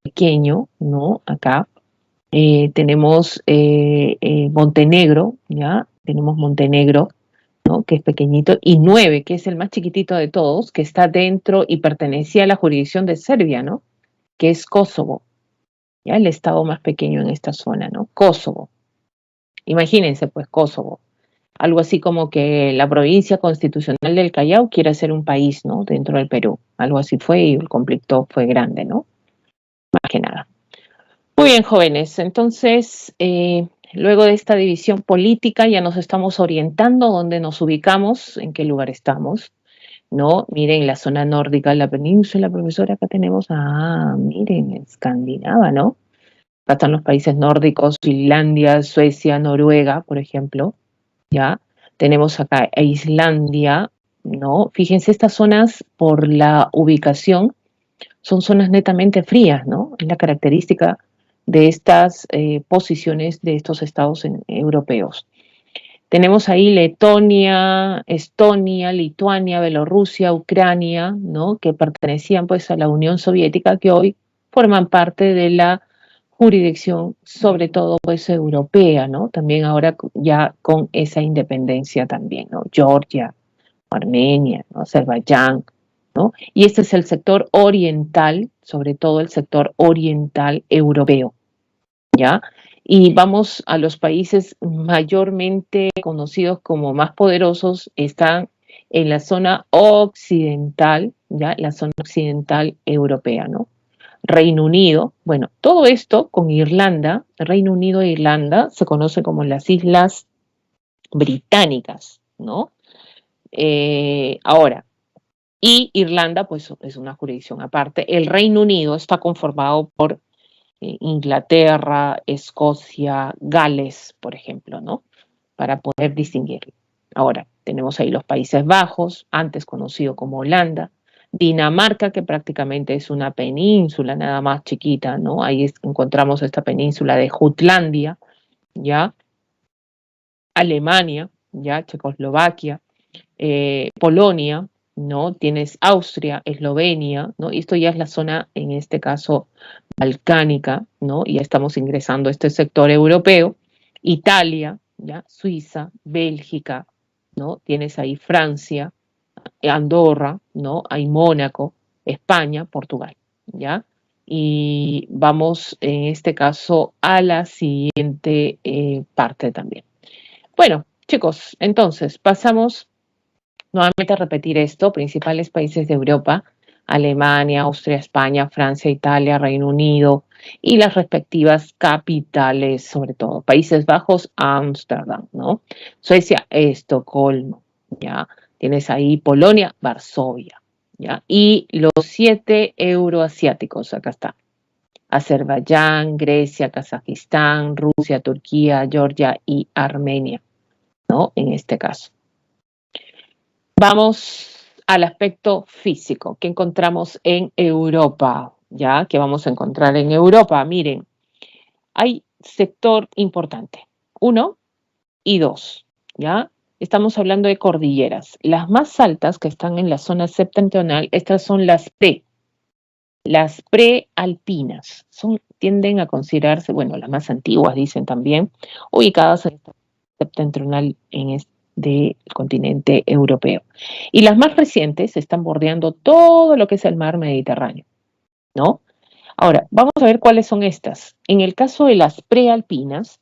pequeño, ¿no? Acá tenemos Montenegro, ¿ya? Tenemos Montenegro, ¿no? Que es pequeñito, y 9, que es el más chiquitito de todos, que está dentro y pertenecía a la jurisdicción de Serbia, ¿no? Que es Kosovo, ¿ya? El estado más pequeño en esta zona, ¿no? Kosovo. Imagínense, pues, Kosovo. Algo así como que la provincia constitucional del Callao quiere ser un país, ¿no? Dentro del Perú. Algo así fue y el conflicto fue grande, ¿no? Más que nada. Muy bien, jóvenes. Entonces, luego de esta división política ya nos estamos orientando dónde nos ubicamos, en qué lugar estamos, ¿no? Miren, la zona nórdica, la península, profesora, acá tenemos, miren, Escandinava, ¿no? Acá están los países nórdicos, Finlandia, Suecia, Noruega, por ejemplo, ¿ya? Tenemos acá a Islandia, ¿no? Fíjense, estas zonas, por la ubicación, son zonas netamente frías, ¿no? Es la característica de estas posiciones de estos estados europeos. Tenemos ahí Letonia, Estonia, Lituania, Bielorrusia, Ucrania, ¿no? Que pertenecían pues a la Unión Soviética, que hoy forman parte de la jurisdicción, sobre todo pues europea, ¿no? También ahora ya con esa independencia también, ¿no? Georgia, Armenia, ¿no? Azerbaiyán, ¿no? Y este es el sector oriental, sobre todo el sector oriental europeo, ¿ya? Y vamos a los países mayormente conocidos como más poderosos, están en la zona occidental, ¿ya? La zona occidental europea, ¿no? Reino Unido, bueno, todo esto con Irlanda, Reino Unido e Irlanda se conoce como las Islas Británicas, ¿no? Ahora, y Irlanda, pues es una jurisdicción aparte. El Reino Unido está conformado por Inglaterra, Escocia, Gales, por ejemplo, ¿no? Para poder distinguirlo. Ahora, tenemos ahí los Países Bajos, antes conocido como Holanda, Dinamarca, que prácticamente es una península nada más chiquita, ¿no? Ahí encontramos esta península de Jutlandia, ¿ya? Alemania, ¿ya? Checoslovaquia, Polonia, ¿no? Tienes Austria, Eslovenia, ¿no? Y esto ya es la zona, en este caso, balcánica, ¿no? Ya estamos ingresando a este sector europeo. Italia, ¿ya? Suiza, Bélgica, ¿no? Tienes ahí Francia, Andorra, ¿no? Hay Mónaco, España, Portugal, ¿ya? Y vamos en este caso a la siguiente parte también. Bueno, chicos, entonces pasamos nuevamente a repetir esto, principales países de Europa, Alemania, Austria, España, Francia, Italia, Reino Unido y las respectivas capitales, sobre todo. Países Bajos, Ámsterdam, ¿no? Suecia, Estocolmo, ¿ya? Tienes ahí Polonia, Varsovia, ¿ya? Y los 7 euroasiáticos, acá está. Azerbaiyán, Grecia, Kazajistán, Rusia, Turquía, Georgia y Armenia, ¿no? En este caso. Vamos al aspecto físico que encontramos en Europa, ¿ya? Que vamos a encontrar en Europa. Miren, hay sector importante, 1 y 2, ¿ya? Estamos hablando de cordilleras. Las más altas que están en la zona septentrional, estas son las prealpinas. Tienden a considerarse, bueno, las más antiguas, dicen también, ubicadas en esta septentrional del continente europeo. Y las más recientes están bordeando todo lo que es el mar Mediterráneo, ¿no? Ahora, vamos a ver cuáles son estas. En el caso de las prealpinas,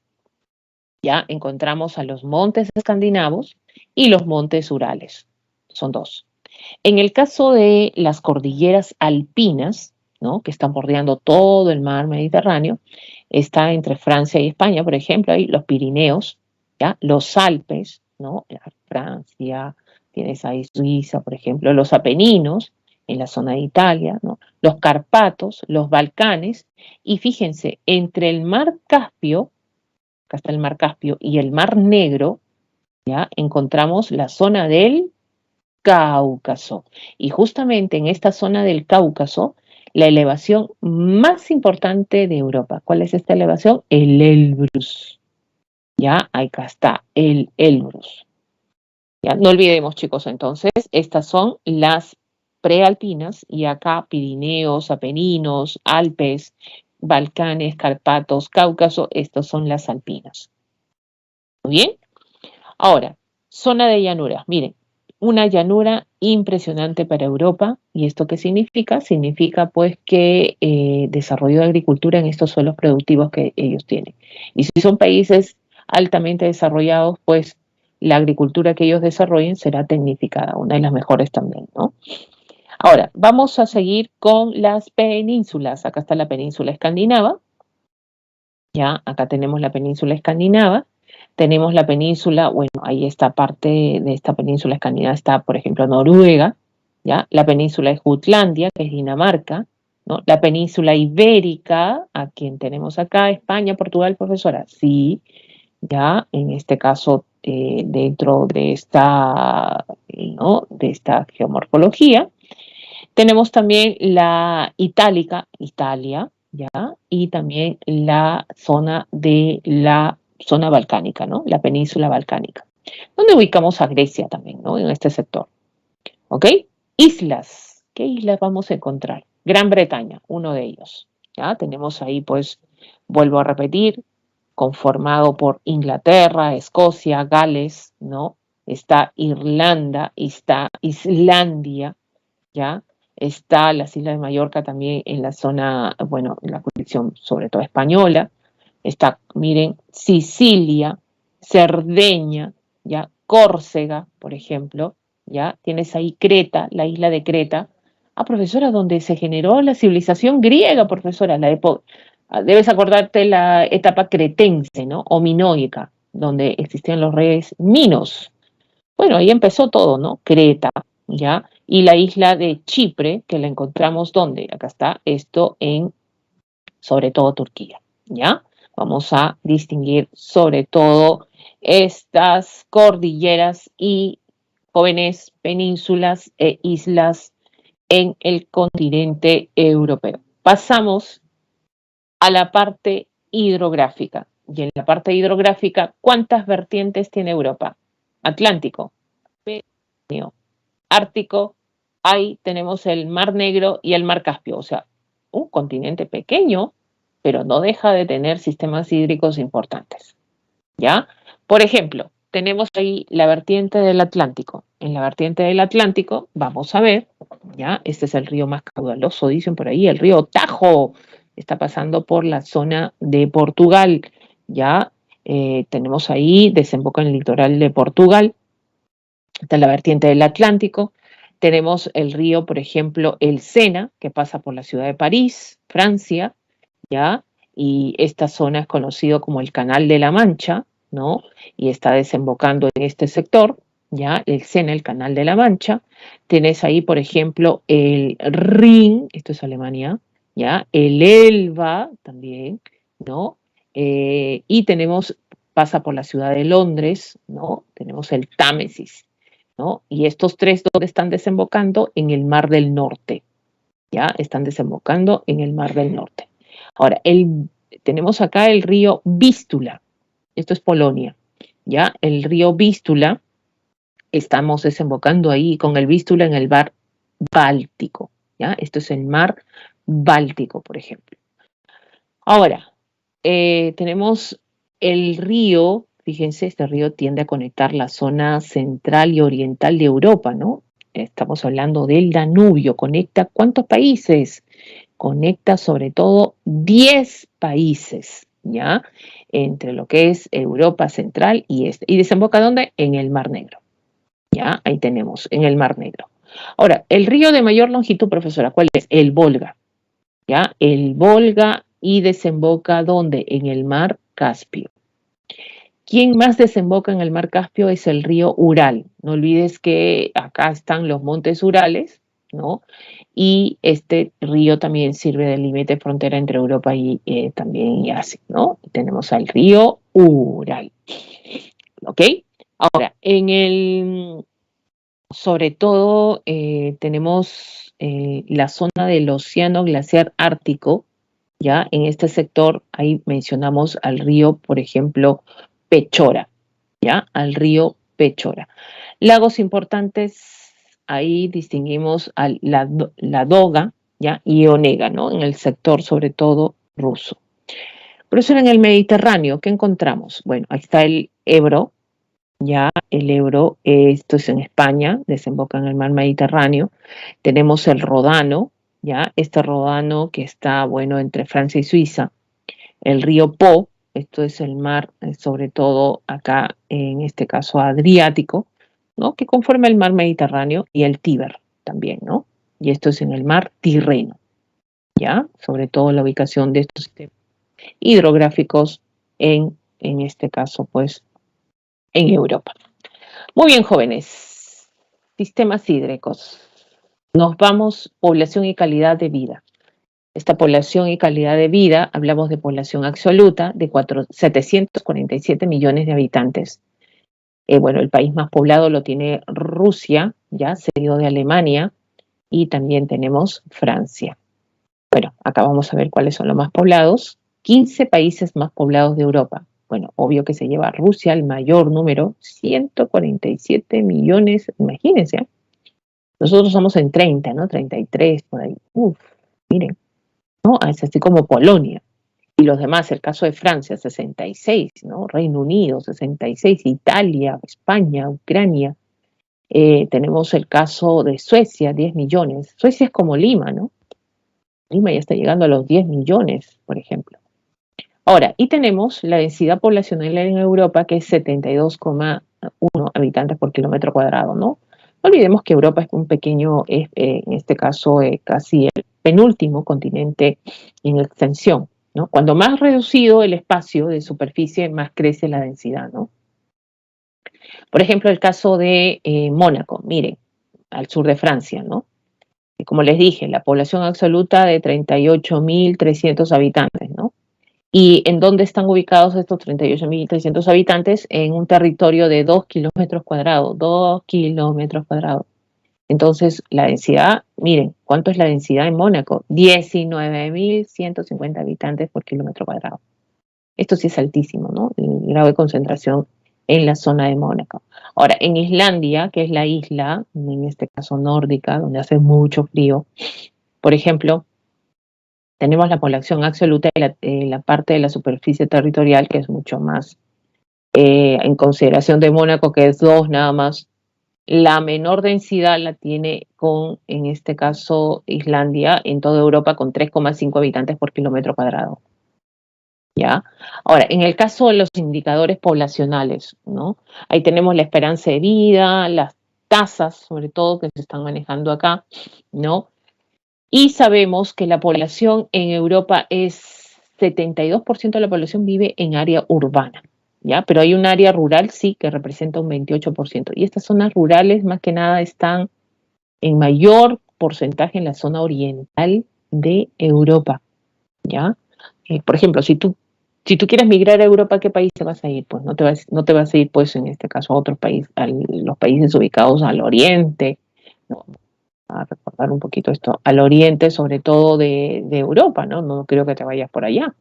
ya encontramos a los montes escandinavos y los montes Urales. Son 2. En el caso de las cordilleras alpinas, ¿no? Que están bordeando todo el mar Mediterráneo, está entre Francia y España, por ejemplo, ahí los Pirineos, ¿ya? Los Alpes, ¿no? Francia, tienes ahí Suiza, por ejemplo, los Apeninos, en la zona de Italia, ¿no? Los Carpatos, los Balcanes, y fíjense, entre el mar Caspio, acá está el mar Caspio, y el mar Negro, ¿ya? Encontramos la zona del Cáucaso. Y justamente en esta zona del Cáucaso, la elevación más importante de Europa. ¿Cuál es esta elevación? El Elbrus. Ya, acá está, el Elbrus. Ya, no olvidemos, chicos, entonces, estas son las prealpinas y acá Pirineos, Apeninos, Alpes, Balcanes, Carpatos, Cáucaso, estas son las alpinas. ¿Muy bien? Ahora, zona de llanuras. Miren, una llanura impresionante para Europa. ¿Y esto qué significa? Significa pues que desarrollo de agricultura en estos suelos productivos que ellos tienen. Y si son países altamente desarrollados, pues la agricultura que ellos desarrollen será tecnificada, una de las mejores también, ¿no? Ahora, vamos a seguir con las penínsulas. Acá está la península escandinava. Ya, acá tenemos la península escandinava. Tenemos la península, bueno, ahí está parte de esta península escandinava, está, por ejemplo, Noruega, ¿ya? La península de Jutlandia, que es Dinamarca, ¿no? La península ibérica, a quien tenemos acá, España, Portugal, profesora, sí, ya, en este caso, dentro de esta, ¿no? De esta geomorfología. Tenemos también la itálica, Italia, ¿ya? Y también la zona de la zona balcánica, ¿no? La península balcánica. ¿Dónde ubicamos a Grecia también, ¿no? En este sector. ¿Ok? Islas. ¿Qué islas vamos a encontrar? Gran Bretaña, uno de ellos. Ya tenemos ahí, pues, vuelvo a repetir, conformado por Inglaterra, Escocia, Gales, ¿no? Está Irlanda, está Islandia, ¿ya? Está las Islas de Mallorca también en la zona, bueno, en la jurisdicción sobre todo española. Está, miren, Sicilia, Cerdeña, ¿ya? Córcega, por ejemplo, ¿ya? Tienes ahí Creta, la isla de Creta. Ah, profesora, donde se generó la civilización griega, profesora, la época. Debes acordarte la etapa cretense, ¿no? O minoica, donde existían los reyes minos. Bueno, ahí empezó todo, ¿no? Creta, ¿ya? Y la isla de Chipre, que la encontramos ¿dónde? Acá está, esto en, sobre todo, Turquía, ¿ya? Vamos a distinguir sobre todo estas cordilleras y jóvenes penínsulas e islas en el continente europeo. Pasamos a la parte hidrográfica. Y en la parte hidrográfica, ¿cuántas vertientes tiene Europa? Atlántico, Mediterráneo, Ártico, ahí tenemos el Mar Negro y el Mar Caspio, o sea, un continente pequeño, pero no deja de tener sistemas hídricos importantes, ¿ya? Por ejemplo, tenemos ahí la vertiente del Atlántico. En la vertiente del Atlántico, vamos a ver, ¿ya? Este es el río más caudaloso, dicen por ahí, el río Tajo, está pasando por la zona de Portugal, ¿ya? Tenemos ahí, desemboca en el litoral de Portugal, está la vertiente del Atlántico. Tenemos el río, por ejemplo, el Sena, que pasa por la ciudad de París, Francia, ¿ya? Y esta zona es conocido como el Canal de la Mancha, ¿no? Y está desembocando en este sector, ¿ya? El Sena, el Canal de la Mancha. Tenés ahí, por ejemplo, el Rin, esto es Alemania, ¿ya? El Elba también, ¿no? Y tenemos, pasa por la ciudad de Londres, ¿no? Tenemos el Támesis, ¿no? Y estos tres, ¿dónde están desembocando? En el Mar del Norte, ¿ya? Están desembocando en el Mar del Norte. Ahora, tenemos acá el río Vístula, esto es Polonia, ¿ya? El río Vístula, estamos desembocando ahí con el Vístula en el mar Báltico, ¿ya? Esto es el mar Báltico, por ejemplo. Ahora, tenemos el río, fíjense, este río tiende a conectar la zona central y oriental de Europa, ¿no? Estamos hablando del Danubio, conecta ¿cuántos países? Conecta sobre todo 10 países, ¿ya? Entre lo que es Europa central y este. ¿Y desemboca dónde? En el Mar Negro, ¿ya? Ahí tenemos, en el Mar Negro. Ahora, el río de mayor longitud, profesora, ¿cuál es? El Volga, ¿ya? El Volga y desemboca ¿dónde? En el Mar Caspio. ¿Quién más desemboca en el Mar Caspio? Es el río Ural. No olvides que acá están los montes Urales, ¿no? Y este río también sirve de límite frontera entre Europa y también y Asia, ¿no? Tenemos al río Ural, ¿ok? Ahora, sobre todo tenemos la zona del océano glaciar ártico, ¿ya? En este sector, ahí mencionamos al río, por ejemplo, Pechora, ¿ya? Al río Pechora. Lagos importantes, ahí distinguimos a la Doga, ¿ya? Y Onega, ¿no? En el sector, sobre todo, ruso. Por eso en el Mediterráneo, ¿qué encontramos? Bueno, ahí está el Ebro, ya el Ebro, esto es en España, desemboca en el mar Mediterráneo. Tenemos el Rodano, ya este Rodano que está, bueno, entre Francia y Suiza. El río Po, esto es el mar, sobre todo acá, en este caso Adriático, ¿no? Que conforma el mar Mediterráneo y el Tíber también, ¿no? Y esto es en el mar Tirreno, ¿ya? Sobre todo la ubicación de estos sistemas hidrográficos en este caso, pues, en Europa. Muy bien, jóvenes. Sistemas hídricos. Nos vamos, población y calidad de vida. Esta población y calidad de vida, hablamos de población absoluta de 747 millones de habitantes. Bueno, el país más poblado lo tiene Rusia, ya seguido de Alemania, y también tenemos Francia. Bueno, acá vamos a ver cuáles son los más poblados. 15 países más poblados de Europa. Bueno, obvio que se lleva Rusia el mayor número, 147 millones, imagínense. Nosotros somos en 30, ¿no? 33 por ahí. Uf, miren. ¿no? Es así como Polonia. Y los demás, el caso de Francia, 66, ¿no? Reino Unido, 66, Italia, España, Ucrania. Tenemos el caso de Suecia, 10 millones. Suecia es como Lima, ¿no? Lima ya está llegando a los 10 millones, por ejemplo. Ahora, y tenemos la densidad poblacional en Europa, que es 72,1 habitantes por kilómetro cuadrado, ¿no? No olvidemos que Europa es un pequeño, en este caso, casi el penúltimo continente en extensión, ¿no? Cuando más reducido el espacio de superficie, más crece la densidad, ¿no? Por ejemplo, el caso de Mónaco, miren, al sur de Francia, ¿no? Y como les dije, la población absoluta de 38.300 habitantes, ¿no? ¿Y en dónde están ubicados estos 38.300 habitantes? En un territorio de 2 kilómetros cuadrados, 2 kilómetros cuadrados. Entonces, la densidad, miren, ¿cuánto es la densidad en Mónaco? 19.150 habitantes por kilómetro cuadrado. Esto sí es altísimo, ¿no? El grado de concentración en la zona de Mónaco. Ahora, en Islandia, que es la isla, en este caso nórdica, donde hace mucho frío, por ejemplo, tenemos la población absoluta de la parte de la superficie territorial, que es mucho más, en consideración de Mónaco, que es 2 nada más. La menor densidad la tiene con, en este caso, Islandia, en toda Europa, con 3,5 habitantes por kilómetro cuadrado. ¿Ya? Ahora, en el caso de los indicadores poblacionales, ¿no? Ahí tenemos la esperanza de vida, las tasas, sobre todo, que se están manejando acá, ¿no? Y sabemos que la población en Europa es 72% de la población vive en área urbana, ¿ya? Pero hay un área rural, sí, que representa un 28%. Y estas zonas rurales, más que nada, están en mayor porcentaje en la zona oriental de Europa, ¿ya? Por ejemplo, si tú quieres migrar a Europa, ¿a qué país te vas a ir? Pues no te vas a ir, pues, en este caso, a otros países, a los países ubicados al oriente, ¿no? A recordar un poquito esto, al oriente, sobre todo de Europa, ¿no? No creo que te vayas por allá,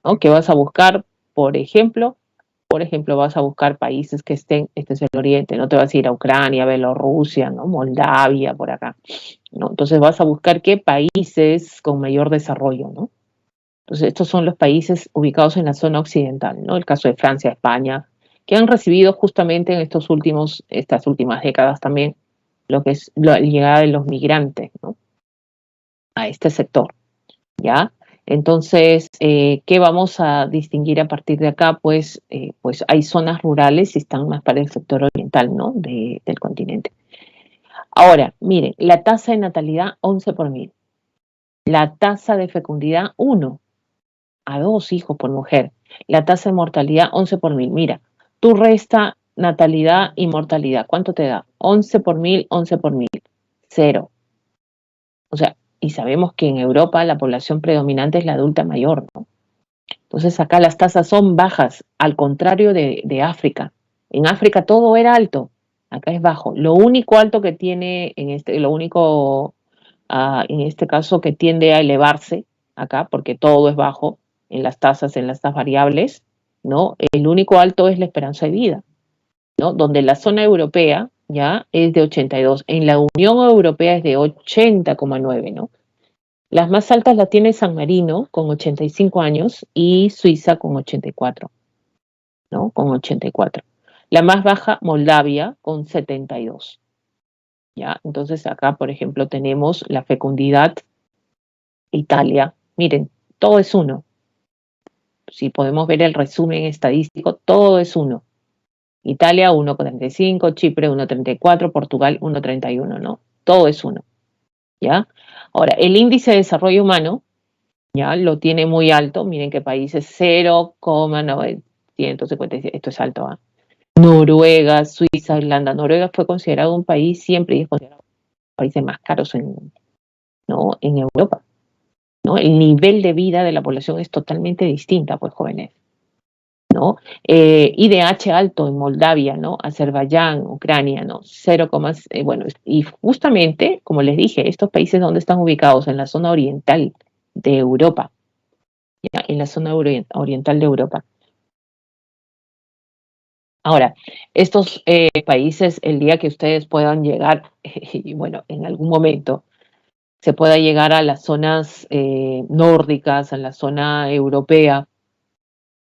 ¿no? Que vas a buscar, por ejemplo, vas a buscar países que estén, este es el oriente, no te vas a ir a Ucrania, Bielorrusia, ¿no? Moldavia, por acá, ¿no? Entonces vas a buscar qué países con mayor desarrollo, ¿no? Entonces estos son los países ubicados en la zona occidental, ¿no? El caso de Francia, España, que han recibido justamente en estas últimas décadas también lo que es la llegada de los migrantes, ¿no? A este sector, ¿ya? Entonces, ¿qué vamos a distinguir a partir de acá? Pues hay zonas rurales y están más para el sector oriental, ¿no? Del continente. Ahora, miren, la tasa de natalidad 11 por mil, la tasa de fecundidad 1 a 2 hijos por mujer, la tasa de mortalidad 11 por mil. Mira, tú resta natalidad y mortalidad, ¿cuánto te da? 11 por mil, 11 por mil, cero. O sea, y sabemos que en Europa la población predominante es la adulta mayor, ¿no? Entonces acá las tasas son bajas, al contrario de África. En África todo era alto, acá es bajo. Lo único alto que tiene, lo único, en este caso, que tiende a elevarse acá, porque todo es bajo en las tasas variables, ¿no? El único alto es la esperanza de vida, ¿no? Donde la zona europea ya es de 82, en la Unión Europea es de 80,9, ¿no? Las más altas las tiene San Marino con 85 años y Suiza con 84, ¿no? Con 84. La más baja, Moldavia, con 72. ¿Ya? Entonces acá, por ejemplo, tenemos la fecundidad, Italia. Miren, todo es uno. Si podemos ver el resumen estadístico, todo es uno. Italia 1,35, Chipre 1,34, Portugal 1,31, ¿no? Todo es uno. ¿Ya? Ahora, el índice de desarrollo humano, ya lo tiene muy alto, miren qué países, 0,957, esto es alto, ¿ah? Noruega, Suiza, Irlanda. Noruega fue considerado un país siempre y es considerado uno de los países más caros ¿no? En Europa, ¿no? El nivel de vida de la población es totalmente distinta, pues, jóvenes, ¿no? IDH alto en Moldavia, ¿no? Azerbaiyán, Ucrania, ¿no? 0, bueno, y justamente, como les dije, estos países donde están ubicados en la zona oriental de Europa, ¿ya? En la zona oriental de Europa. Ahora, estos países, el día que ustedes puedan llegar, y bueno, en algún momento, se pueda llegar a las zonas nórdicas, a la zona europea,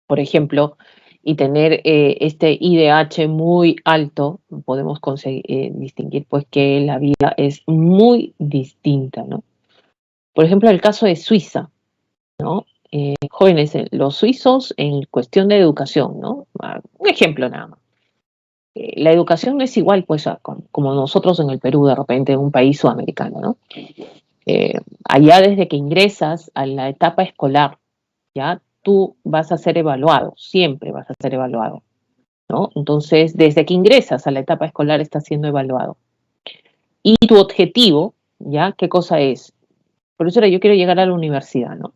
por ejemplo, y tener este IDH muy alto, podemos conseguir, distinguir pues que la vida es muy distinta, ¿no? Por ejemplo, el caso de Suiza, ¿no? Jóvenes, los suizos en cuestión de educación, ¿no? Un ejemplo nada más. La educación no es igual, pues, como nosotros en el Perú, de repente, en un país sudamericano, ¿no? Allá desde que ingresas a la etapa escolar, ya tú vas a ser evaluado, siempre vas a ser evaluado, ¿no? Entonces, desde que ingresas a la etapa escolar estás siendo evaluado. Y tu objetivo, ¿ya? ¿Qué cosa es? Profesora, yo quiero llegar a la universidad, ¿no?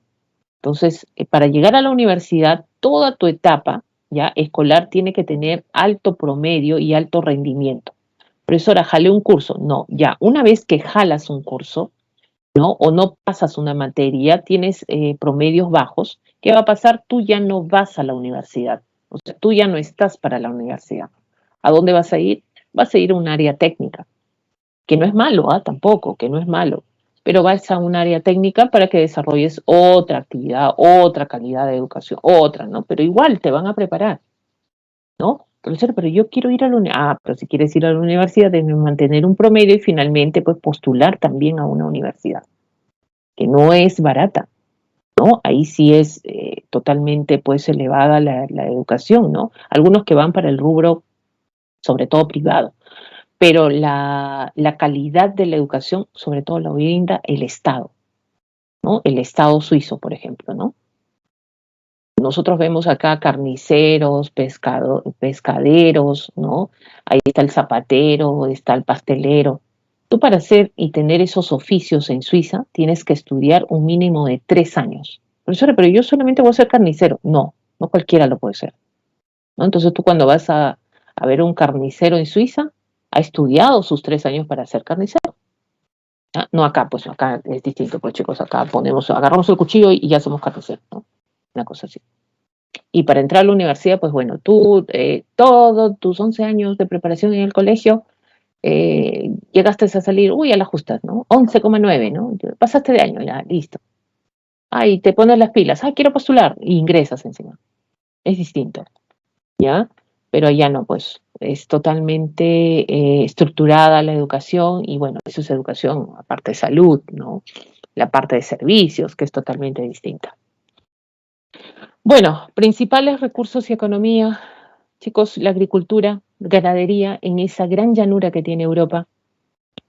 Entonces, para llegar a la universidad, toda tu etapa, ¿ya? Escolar tiene que tener alto promedio y alto rendimiento. Profesora, jalé un curso. No, ya, una vez que jalas un curso, ¿no? O no pasas una materia, tienes promedios bajos, ¿qué va a pasar? Tú ya no vas a la universidad, o sea, tú ya no estás para la universidad. ¿A dónde vas a ir? Vas a ir a un área técnica, que no es malo, tampoco, que no es malo, pero vas a un área técnica para que desarrolles otra actividad, otra calidad de educación, otra, ¿no? Pero igual te van a preparar, ¿no? Profesor, pero yo quiero ir a la universidad. Pero si quieres ir a la universidad, debes mantener un promedio y finalmente, pues, postular también a una universidad, que no es barata, ¿no? Ahí sí es totalmente, pues, elevada la educación, ¿no? Algunos que van para el rubro, sobre todo privado, pero la calidad de la educación, sobre todo la brinda el Estado, ¿no? El Estado suizo, por ejemplo, ¿no? Nosotros vemos acá carniceros, pescaderos, ¿no? Ahí está el zapatero, está el pastelero. Tú para hacer y tener esos oficios en Suiza tienes que estudiar un mínimo de 3 años. Profesora, pero yo solamente voy a ser carnicero. No, no cualquiera lo puede ser, ¿no? Entonces tú cuando vas a ver un carnicero en Suiza, ha estudiado sus 3 años para ser carnicero. ¿Ah? No acá, pues acá es distinto, pues chicos, acá agarramos el cuchillo y ya somos carniceros, ¿no? Una cosa así. Y para entrar a la universidad, pues bueno, tú todos tus 11 años de preparación en el colegio, llegaste a salir, uy, a la justa, ¿no? 11,9, ¿no? Pasaste de año, ya, listo. Ay, te pones las pilas, ay, quiero postular, y ingresas encima. Es distinto, ¿ya? Pero allá no, pues es totalmente estructurada la educación y bueno, eso es educación, aparte de salud, ¿no? La parte de servicios, que es totalmente distinta. Bueno, principales recursos y economía, chicos, la agricultura, ganadería en esa gran llanura que tiene Europa,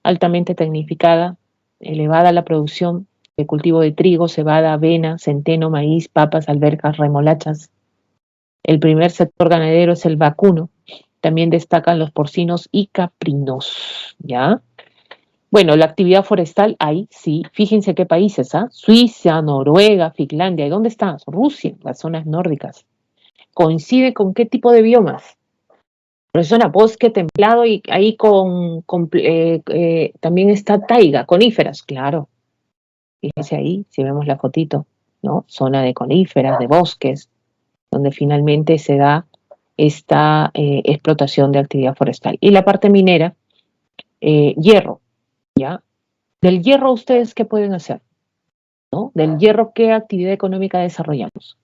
altamente tecnificada, elevada la producción de cultivo de trigo, cebada, avena, centeno, maíz, papas, alberjas, remolachas. El primer sector ganadero es el vacuno. También destacan los porcinos y caprinos, ¿ya? Bueno, la actividad forestal, ahí sí, fíjense qué países, ¿ah? Suiza, Noruega, Finlandia, ¿y dónde están? Rusia, las zonas nórdicas. ¿Coincide con qué tipo de biomas? Profesora, bosque templado y ahí también está taiga, coníferas, claro. Fíjense ahí, si vemos la fotito, ¿no? Zona de coníferas, de bosques, donde finalmente se da esta explotación de actividad forestal. Y la parte minera, hierro, ¿ya? Del hierro, ¿ustedes qué pueden hacer? ¿No? Del hierro, ¿qué actividad económica desarrollamos?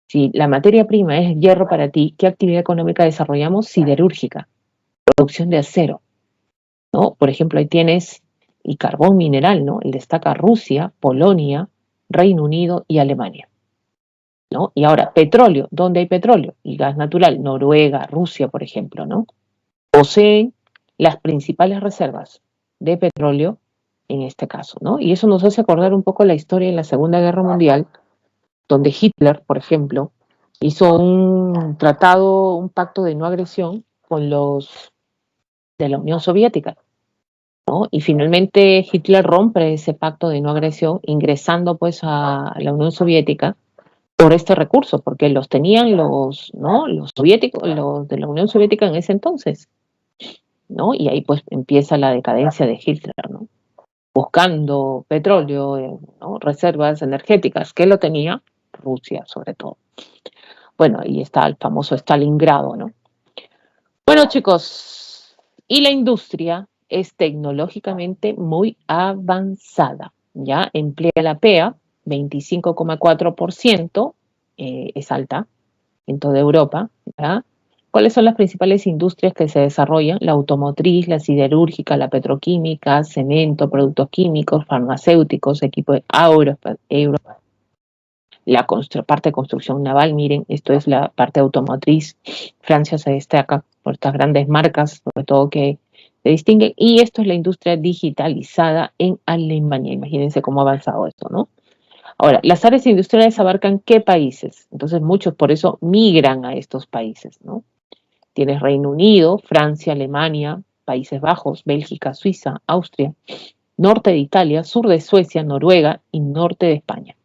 Si la materia prima es hierro para ti, ¿qué actividad económica desarrollamos? Siderúrgica, producción de acero, ¿no? Por ejemplo, ahí tienes y carbón mineral, ¿no? Y destaca Rusia, Polonia, Reino Unido y Alemania, ¿no? Y ahora, petróleo, ¿dónde hay petróleo? Y gas natural, Noruega, Rusia, por ejemplo, ¿no? Poseen las principales reservas de petróleo en este caso, ¿no? Y eso nos hace acordar un poco la historia en la Segunda Guerra Mundial, donde Hitler, por ejemplo, hizo un tratado, un pacto de no agresión con los de la Unión Soviética, ¿no? Y finalmente Hitler rompe ese pacto de no agresión, ingresando pues a la Unión Soviética por este recurso, porque los tenían los, ¿no? Los soviéticos, los de la Unión Soviética en ese entonces, ¿no? Y ahí pues empieza la decadencia de Hitler, ¿no? Buscando petróleo, ¿no? Reservas energéticas, ¿qué lo tenía? Rusia, sobre todo. Bueno, ahí está el famoso Stalingrado, ¿no? Bueno, chicos, y la industria es tecnológicamente muy avanzada, ¿ya? Emplea la PEA, 25,4%, es alta en toda Europa, ¿ya? ¿Cuáles son las principales industrias que se desarrollan? La automotriz, la siderúrgica, la petroquímica, cemento, productos químicos, farmacéuticos, equipo de la parte de construcción naval, miren, esto es la parte automotriz. Francia se destaca por estas grandes marcas, sobre todo que se distinguen, y esto es la industria digitalizada en Alemania. Imagínense cómo ha avanzado esto, ¿no? Ahora, las áreas industriales abarcan qué países. Entonces, muchos por eso migran a estos países, ¿no? Tienes Reino Unido, Francia, Alemania, Países Bajos, Bélgica, Suiza, Austria, norte de Italia, sur de Suecia, Noruega y norte de España.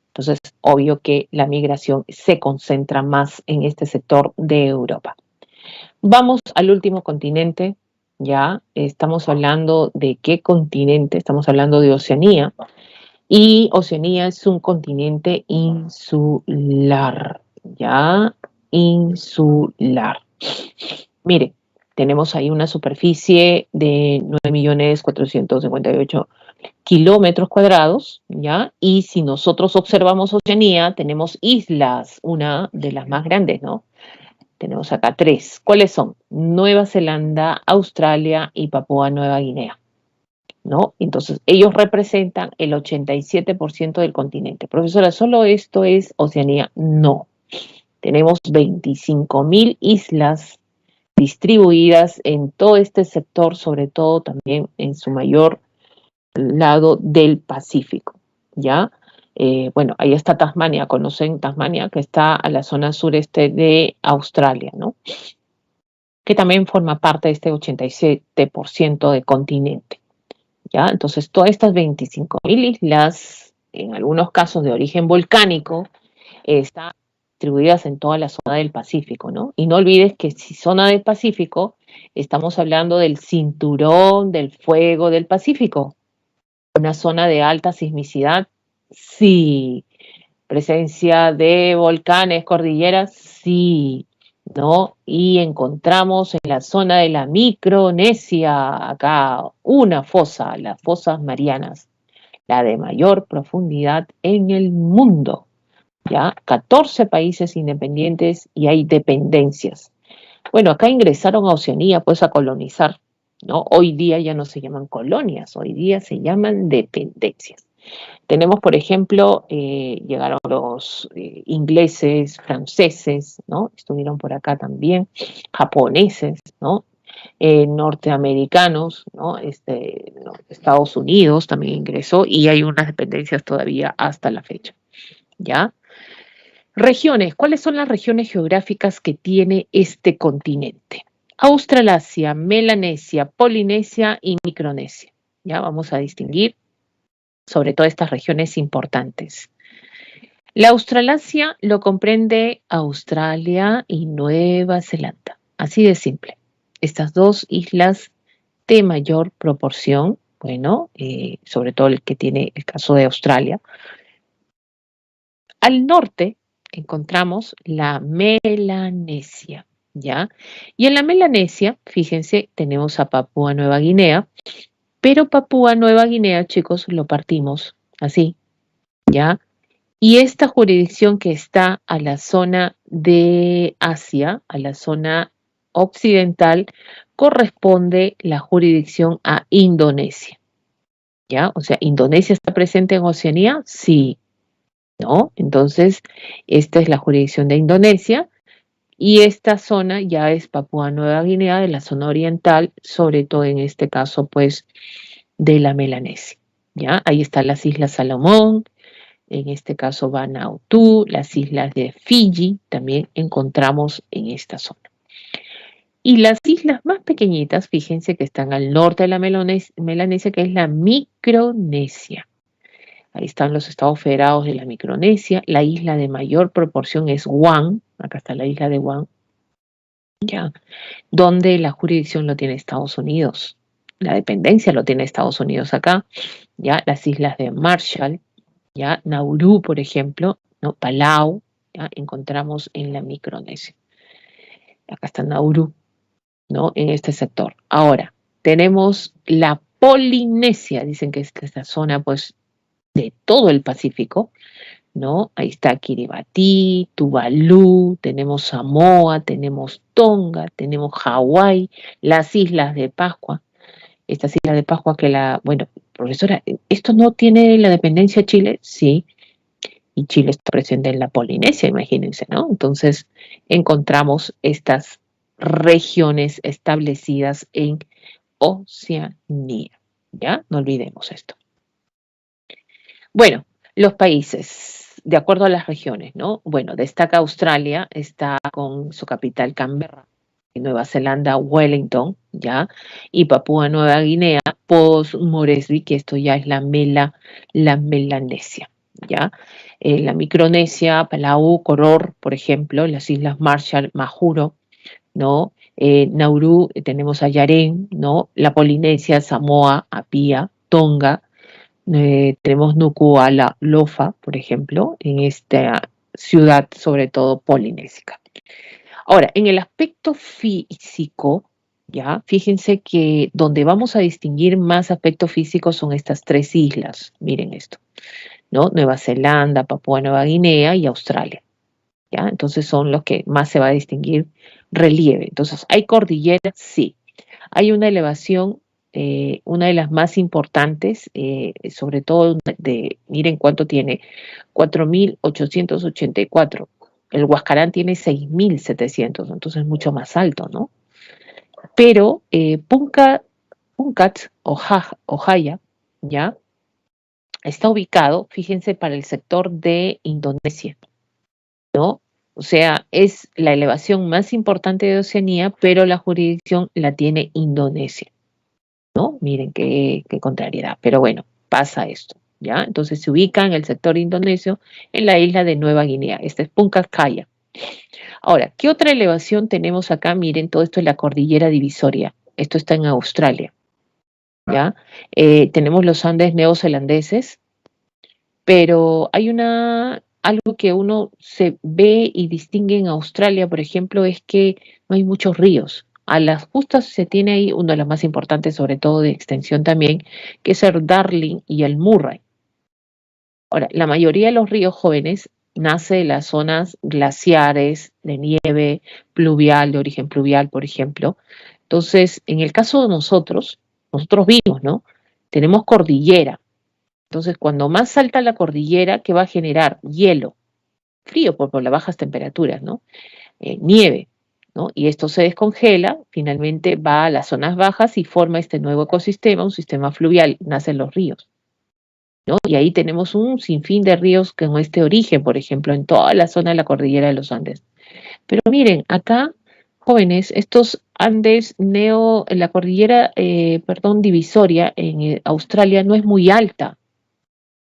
Entonces, obvio que la migración se concentra más en este sector de Europa. Vamos al último continente, ya estamos hablando de qué continente, estamos hablando de Oceanía, y Oceanía es un continente insular, ya, insular. Mire, tenemos ahí una superficie de 9.458.000 kilómetros cuadrados, ¿ya? Y si nosotros observamos Oceanía, tenemos islas, una de las más grandes, ¿no? Tenemos acá tres. ¿Cuáles son? Nueva Zelanda, Australia y Papúa Nueva Guinea, ¿no? Entonces, ellos representan el 87% del continente. Profesora, ¿solo esto es Oceanía? No. Tenemos 25.000 islas distribuidas en todo este sector, sobre todo también en su mayor lado del Pacífico, ¿ya? Bueno, ahí está Tasmania, conocen Tasmania, que está a la zona sureste de Australia, ¿no? Que también forma parte de este 87% de continente, ¿ya? Entonces, todas estas 25.000 islas, en algunos casos de origen volcánico, están distribuidas en toda la zona del Pacífico, ¿no? Y no olvides que si zona del Pacífico, estamos hablando del cinturón del fuego del Pacífico, una zona de alta sismicidad, sí. Presencia de volcanes, cordilleras, sí. ¿No? Y encontramos en la zona de la Micronesia, acá, una fosa, las fosas marianas, la de mayor profundidad en el mundo. ¿Ya? 14 países independientes y hay dependencias. Bueno, acá ingresaron a Oceanía, pues a colonizar, ¿no? Hoy día ya no se llaman colonias, hoy día se llaman dependencias. Tenemos, por ejemplo, llegaron los ingleses, franceses, ¿no? Estuvieron por acá también, japoneses, ¿no? Norteamericanos, ¿no? No, Estados Unidos también ingresó y hay unas dependencias todavía hasta la fecha, ¿ya? Regiones, ¿cuáles son las regiones geográficas que tiene este continente? Australasia, Melanesia, Polinesia y Micronesia. Ya vamos a distinguir sobre todo estas regiones importantes. La Australasia lo comprende Australia y Nueva Zelanda. Así de simple. Estas dos islas de mayor proporción, bueno, sobre todo el que tiene el caso de Australia. Al norte encontramos la Melanesia, ¿ya? Y en la Melanesia, fíjense, tenemos a Papúa Nueva Guinea, pero Papúa Nueva Guinea, chicos, lo partimos así, ¿ya? Y esta jurisdicción que está a la zona de Asia, a la zona occidental, corresponde la jurisdicción a Indonesia, ¿ya? O sea, ¿Indonesia está presente en Oceanía? Sí, ¿no? Entonces, esta es la jurisdicción de Indonesia y esta zona ya es Papúa Nueva Guinea, de la zona oriental, sobre todo en este caso, pues, de la Melanesia, ¿ya? Ahí están las Islas Salomón, en este caso Vanuatu, las islas de Fiji, también encontramos en esta zona. Y las islas más pequeñitas, fíjense que están al norte de la Melanesia, que es la Micronesia. Ahí están los estados federados de la Micronesia. La isla de mayor proporción es Guam, acá está la isla de Guam, ya, donde la jurisdicción lo tiene Estados Unidos. La dependencia lo tiene Estados Unidos acá, ya, las islas de Marshall, ¿ya? Nauru, por ejemplo, ¿no? Palau, ¿ya? Encontramos en la Micronesia. Acá está Nauru. ¿no? En este sector. Ahora, tenemos la Polinesia, dicen que es esta zona, pues, de todo el Pacífico, ¿no? Ahí está Kiribati, Tuvalu, tenemos Samoa, tenemos Tonga, tenemos Hawái, las Islas de Pascua. Estas Islas de Pascua que bueno, profesora, ¿esto no tiene la dependencia de Chile? Sí, y Chile está presente en la Polinesia, imagínense, ¿no? Entonces encontramos estas regiones establecidas en Oceanía, ¿ya? No olvidemos esto. Bueno, los países, de acuerdo a las regiones, ¿no? Bueno, destaca Australia, está con su capital Canberra, y Nueva Zelanda, Wellington, ¿ya? Y Papúa Nueva Guinea, Port Moresby, que esto ya es la Melanesia, ¿ya? La Micronesia, Palau, Koror, por ejemplo, las Islas Marshall, Majuro, ¿no? Nauru, tenemos a Yarén, ¿no? La Polinesia, Samoa, Apia, Tonga, tenemos Nuku'ala Lofa, por ejemplo, en esta ciudad, sobre todo polinésica. Ahora, en el aspecto físico, ya, fíjense que donde vamos a distinguir más aspectos físicos son estas tres islas. Miren esto, ¿no? Nueva Zelanda, Papúa Nueva Guinea y Australia. ¿Ya? Entonces son los que más se va a distinguir relieve. Entonces, ¿hay cordilleras? Sí. Hay una elevación, una de las más importantes, sobre todo miren cuánto tiene, 4.884. El Huascarán tiene 6.700, entonces es mucho más alto, ¿no? Pero Punkat o Jaya, ¿ya? Está ubicado, fíjense, para el sector de Indonesia, ¿no? O sea, es la elevación más importante de Oceanía, pero la jurisdicción la tiene Indonesia, ¿no? Miren qué contrariedad. Pero bueno, pasa esto, ¿ya? Entonces se ubica en el sector indonesio, en la isla de Nueva Guinea. Esta es Punkat Kaya. Ahora, ¿qué otra elevación tenemos acá? Miren, todo esto es la cordillera divisoria. Esto está en Australia, ¿ya? Tenemos los Andes neozelandeses, pero hay algo que uno se ve y distingue en Australia, por ejemplo, es que no hay muchos ríos. A las justas se tiene ahí uno de los más importantes, sobre todo de extensión también, que es el Darling y el Murray. Ahora, la mayoría de los ríos jóvenes nace de las zonas glaciares, de nieve, pluvial, de origen pluvial, por ejemplo. Entonces, en el caso de nosotros vimos, ¿no? Tenemos cordillera. Entonces, cuando más alta la cordillera, ¿qué va a generar? Hielo, frío por las bajas temperaturas, ¿no? Nieve, ¿no? Y esto se descongela, finalmente va a las zonas bajas y forma este nuevo ecosistema, un sistema fluvial, nacen los ríos, ¿no? Y ahí tenemos un sinfín de ríos con este origen, por ejemplo, en toda la zona de la cordillera de los Andes. Pero miren, acá, jóvenes, estos Andes la cordillera, perdón, divisoria en Australia no es muy alta.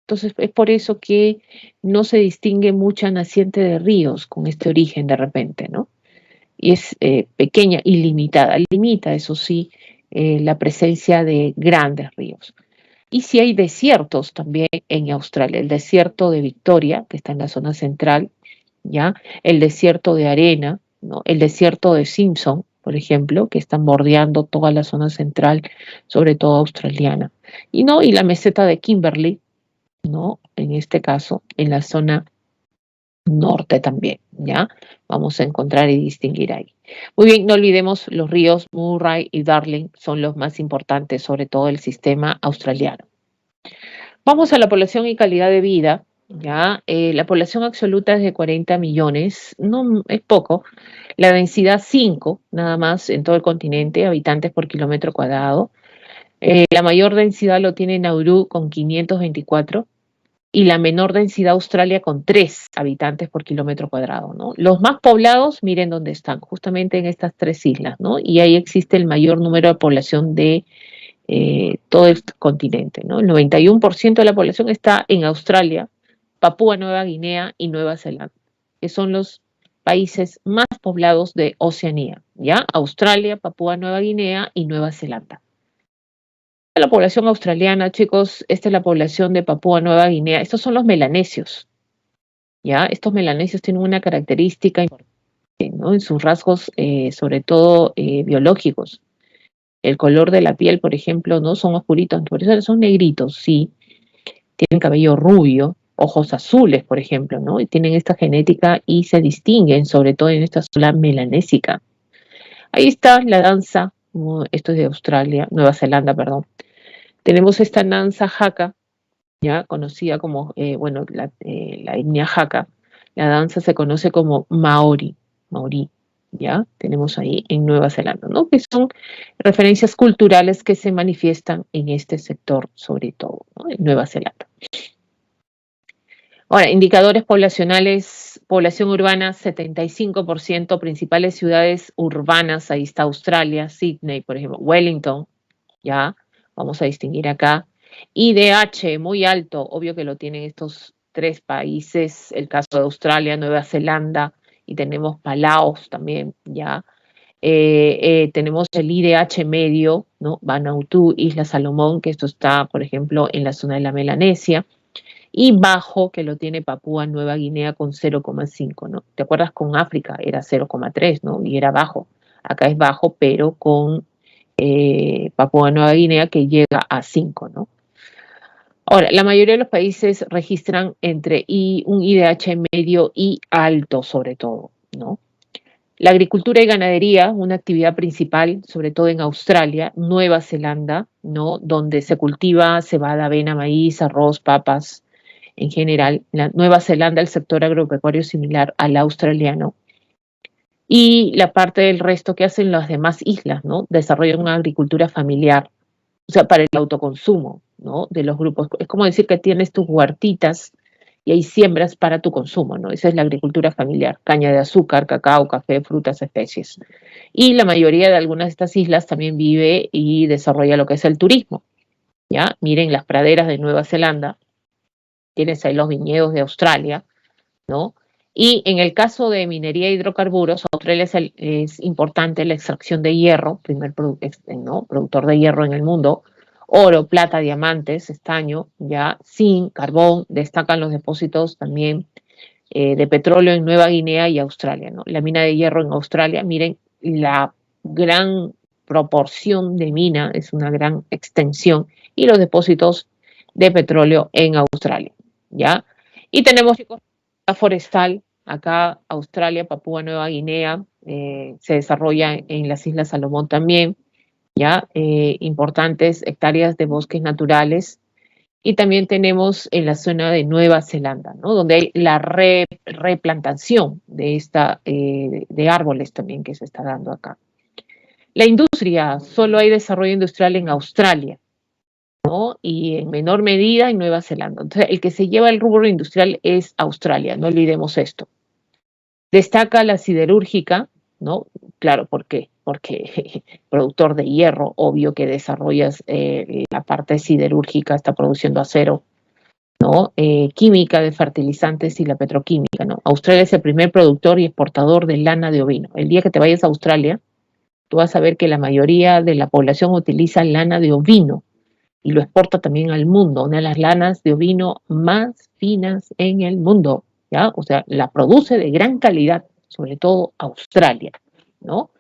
Entonces es por eso que no se distingue mucha naciente de ríos con este origen de repente, ¿no? Y es pequeña y limitada. Limita, eso sí, la presencia de grandes ríos. Y sí hay desiertos también en Australia. El desierto de Victoria, que está en la zona central, ¿ya? El desierto de Arena, ¿no? El desierto de Simpson, por ejemplo, que están bordeando toda la zona central, sobre todo australiana. Y la meseta de Kimberley, ¿no? En este caso, en la zona norte también, ¿ya? Vamos a encontrar y distinguir ahí. Muy bien, no olvidemos los ríos Murray y Darling son los más importantes, sobre todo el sistema australiano. Vamos a la población y calidad de vida, ¿ya? La población absoluta es de 40 millones, no es poco. La densidad 5, nada más, en todo el continente, habitantes por kilómetro cuadrado. La mayor densidad lo tiene Nauru con 524 y la menor densidad Australia con 3 habitantes por kilómetro cuadrado, ¿no? Los más poblados, miren dónde están, justamente en estas tres islas, ¿no? Y ahí existe el mayor número de población de todo el continente, ¿no? El 91% de la población está en Australia, Papúa Nueva Guinea y Nueva Zelanda, que son los países más poblados de Oceanía, ¿ya? Australia, Papúa Nueva Guinea y Nueva Zelanda. La población australiana, chicos, esta es la población de Papúa Nueva Guinea. Estos son los melanesios, ¿ya? Estos melanesios tienen una característica importante. ¿no? En sus rasgos, sobre todo biológicos. El color de la piel, por ejemplo, no son oscuritos, por eso son negritos, sí. Tienen cabello rubio, ojos azules, por ejemplo, ¿no? Y tienen esta genética y se distinguen, sobre todo en esta zona melanésica. Ahí está la danza, esto es de Australia, Nueva Zelanda, perdón. Tenemos esta danza haka, ya conocida como, bueno, la etnia haka. La danza se conoce como maori, ya tenemos ahí en Nueva Zelanda, ¿no? Que son referencias culturales que se manifiestan en este sector, sobre todo, ¿no? En Nueva Zelanda. Ahora, indicadores poblacionales, población urbana 75%, principales ciudades urbanas, ahí está Australia, Sydney, por ejemplo, Wellington, ya, vamos a distinguir acá. IDH, muy alto, obvio que lo tienen estos tres países, el caso de Australia, Nueva Zelanda, y tenemos Palaos también, ya. Tenemos el IDH medio, ¿no? Vanuatu, Isla Salomón, que esto está, por ejemplo, en la zona de la Melanesia, y bajo, que lo tiene Papúa Nueva Guinea con 0,5, ¿no? ¿Te acuerdas con África? Era 0,3, ¿no? Y era bajo. Acá es bajo, pero con Papúa Nueva Guinea que llega a 5, ¿no? Ahora, la mayoría de los países registran entre un IDH medio y alto, sobre todo, ¿no? La agricultura y ganadería, una actividad principal, sobre todo en Australia, Nueva Zelanda, ¿no? Donde se cultiva cebada, avena, maíz, arroz, papas, en general. En Nueva Zelanda, el sector agropecuario es similar al australiano. Y la parte del resto que hacen las demás islas, ¿no? Desarrollan una agricultura familiar, o sea, para el autoconsumo, ¿no? De los grupos. Es como decir que tienes tus huertitas y hay siembras para tu consumo, ¿no? Esa es la agricultura familiar, caña de azúcar, cacao, café, frutas, especies. Y la mayoría de algunas de estas islas también vive y desarrolla lo que es el turismo, ¿ya? Miren las praderas de Nueva Zelanda, tienes ahí los viñedos de Australia, ¿no? Y en el caso de minería de hidrocarburos, Australia es importante la extracción de hierro, primer ¿no? Productor de hierro en el mundo, oro, plata, diamantes, estaño, ya, zinc, carbón, destacan los depósitos también de petróleo en Nueva Guinea y Australia, ¿no? La mina de hierro en Australia, miren la gran proporción de mina, es una gran extensión, y los depósitos de petróleo en Australia, ¿ya? Y tenemos la forestal, acá Australia, Papúa Nueva Guinea, se desarrolla en las Islas Salomón también, ¿ya? Importantes hectáreas de bosques naturales. Y también tenemos en la zona de Nueva Zelanda, ¿no? Donde hay la replantación de árboles también que se está dando acá. La industria, solo hay desarrollo industrial en Australia, ¿no? Y en menor medida en Nueva Zelanda. Entonces, el que se lleva el rubro industrial es Australia, no olvidemos esto. Destaca la siderúrgica, ¿no? Claro, ¿por qué? Porque productor de hierro, obvio que desarrollas la parte siderúrgica, está produciendo acero, ¿no? Química de fertilizantes y la petroquímica, ¿no? Australia es el primer productor y exportador de lana de ovino. El día que te vayas a Australia, tú vas a ver que la mayoría de la población utiliza lana de ovino y lo exporta también al mundo, una de las lanas de ovino más finas en el mundo, ¿ya? O sea, la produce de gran calidad, sobre todo Australia, ¿no?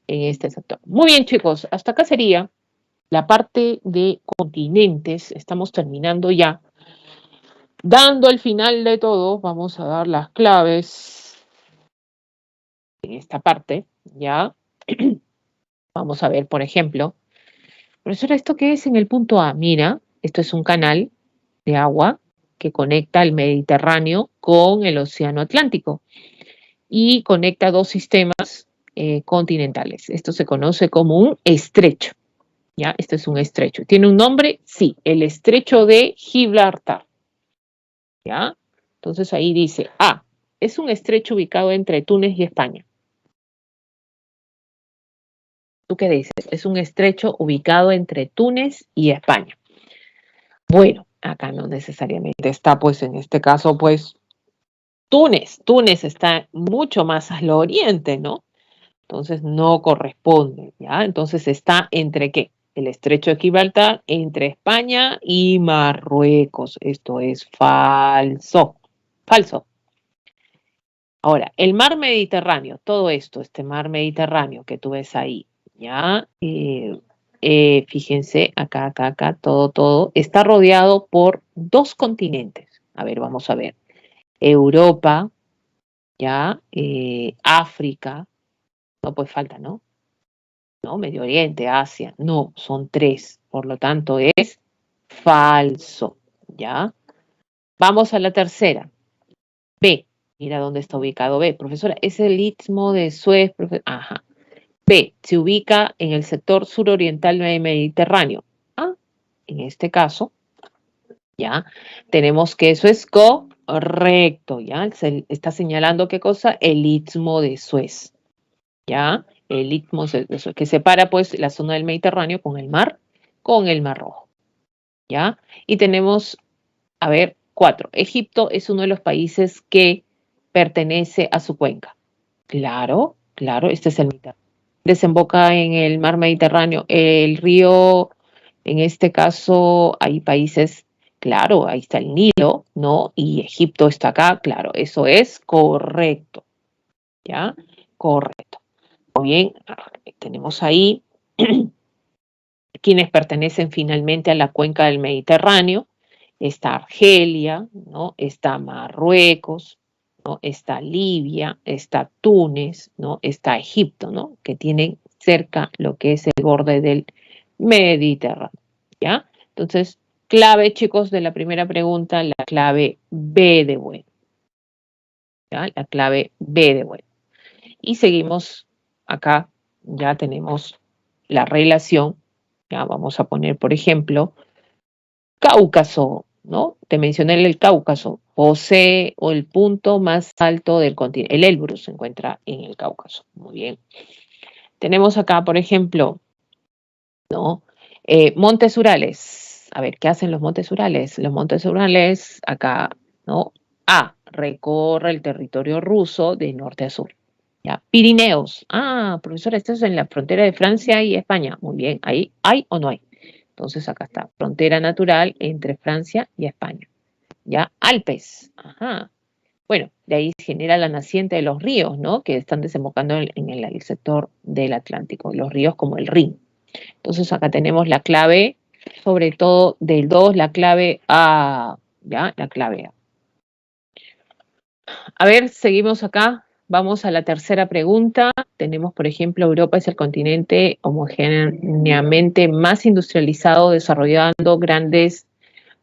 En este sector. Muy bien, chicos, hasta acá sería la parte de continentes. Estamos terminando ya. Dando el final de todo, vamos a dar las claves en esta parte, ¿ya? Vamos a ver, por ejemplo, profesora, ¿esto qué es en el punto A? Mira, esto es un canal de agua que conecta el Mediterráneo con el Océano Atlántico y conecta dos sistemas continentales. Esto se conoce como un estrecho, ¿ya? Esto es un estrecho. ¿Tiene un nombre? Sí, el estrecho de Gibraltar, ¿ya? Entonces ahí dice, es un estrecho ubicado entre Túnez y España. ¿Tú qué dices? Es un estrecho ubicado entre Túnez y España. Bueno, acá no necesariamente está, pues en este caso, pues Túnez. Túnez está mucho más al oriente, ¿no? Entonces no corresponde, ¿ya? Entonces está entre ¿qué? El estrecho de Gibraltar, entre España y Marruecos. Esto es falso. Falso. Ahora, el mar Mediterráneo, todo esto, este mar Mediterráneo que tú ves ahí, ¿ya? Fíjense, acá, todo, está rodeado por dos continentes. A ver, vamos a ver. Europa, ¿ya? África, no, pues falta, ¿no? ¿No? Medio Oriente, Asia, no, son tres. Por lo tanto, es falso, ¿ya? Vamos a la tercera. B. Mira dónde está ubicado B. Profesora, es el Istmo de Suez. Ajá. B. Se ubica en el sector suroriental del Mediterráneo. Ah, en este caso, ya, tenemos que eso es correcto, ¿ya? Se está señalando qué cosa, el Istmo de Suez, ¿ya? El Istmo de Suez, que separa pues la zona del Mediterráneo con el Mar Rojo, ¿ya? Y tenemos, a ver, 4. Egipto es uno de los países que pertenece a su cuenca. Claro, este es el Mediterráneo. Desemboca en el mar Mediterráneo. El río, en este caso, hay países, claro, ahí está el Nilo, ¿no? Y Egipto está acá, claro, eso es correcto, ¿ya? Correcto. Muy bien, tenemos ahí quienes pertenecen finalmente a la cuenca del Mediterráneo. Está Argelia, ¿no? Está Marruecos, ¿no? Está Libia, está Túnez, ¿no? Está Egipto, ¿no? Que tienen cerca lo que es el borde del Mediterráneo, ¿ya? Entonces, clave, chicos, de la primera pregunta, la clave B de bueno, ¿ya? La clave B de bueno. Y seguimos acá, ya tenemos la relación, ya vamos a poner, por ejemplo, Cáucaso, ¿no? Te mencioné el Cáucaso, posee o el punto más alto del continente. El Elbrus se encuentra en el Cáucaso. Muy bien. Tenemos acá, por ejemplo, ¿no? Montes Urales. A ver, ¿qué hacen los Montes Urales? Los Montes Urales, acá, ¿no? A, recorre el territorio ruso de norte a sur. ¿Ya? Pirineos. Ah, profesora, esto es en la frontera de Francia y España. Muy bien, ¿ahí hay o no hay? Entonces acá está, frontera natural entre Francia y España. ¿Ya? Alpes. Ajá. Bueno, de ahí se genera la naciente de los ríos, ¿no? Que están desembocando en el sector del Atlántico, los ríos como el Rin. Entonces acá tenemos la clave, sobre todo del 2, la clave A, ¿ya? La clave A. A ver, seguimos acá. Vamos a la tercera pregunta. Tenemos, por ejemplo, Europa es el continente homogéneamente más industrializado, desarrollando grandes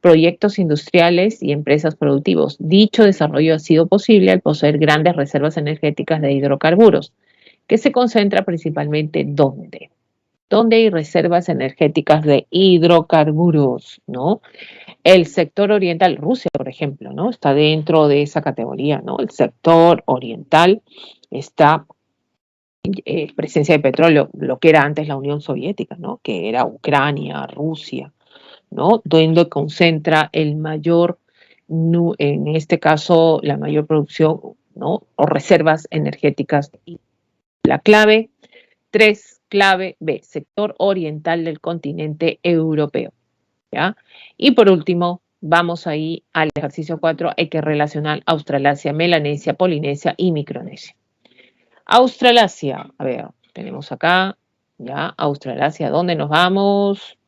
proyectos industriales y empresas productivos. Dicho desarrollo ha sido posible al poseer grandes reservas energéticas de hidrocarburos, que se concentra principalmente ¿dónde? ¿Dónde hay reservas energéticas de hidrocarburos? ¿No? El sector oriental, Rusia, por ejemplo, ¿no? Está dentro de esa categoría, ¿no? El sector oriental está presencia de petróleo, lo que era antes la Unión Soviética, ¿no? Que era Ucrania, Rusia, ¿no? Donde concentra el mayor, en este caso, la mayor producción, ¿no? O reservas energéticas. La clave 3, clave B, sector oriental del continente europeo, ¿ya? Y por último, vamos ahí al ejercicio 4, hay que relacionar Australasia, Melanesia, Polinesia y Micronesia. Australasia, a ver, tenemos acá, ya, Australasia, ¿dónde nos vamos?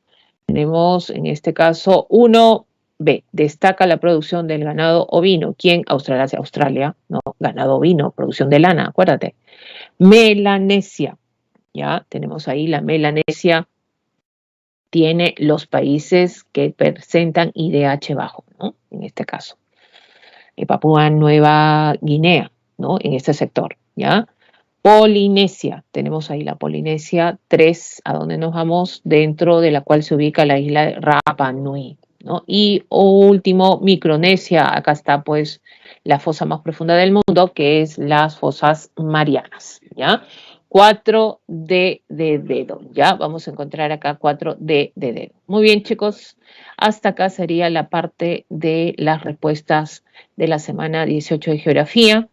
Tenemos en este caso 1B, destaca la producción del ganado ovino. ¿Quién? Australasia, Australia, no, ganado ovino, producción de lana, acuérdate. Melanesia, ya, tenemos ahí la Melanesia, tiene los países que presentan IDH bajo, ¿no? En este caso. Papúa Nueva Guinea, ¿no? En este sector, ¿ya? Polinesia, tenemos ahí la Polinesia 3, a donde nos vamos, dentro de la cual se ubica la isla de Rapa Nui, ¿no? Y último, Micronesia, acá está pues la fosa más profunda del mundo, que es las fosas Marianas, ¿ya? 4D de dedo, ¿ya? Vamos a encontrar acá 4D de dedo. Muy bien, chicos, hasta acá sería la parte de las respuestas de la semana 18 de geografía.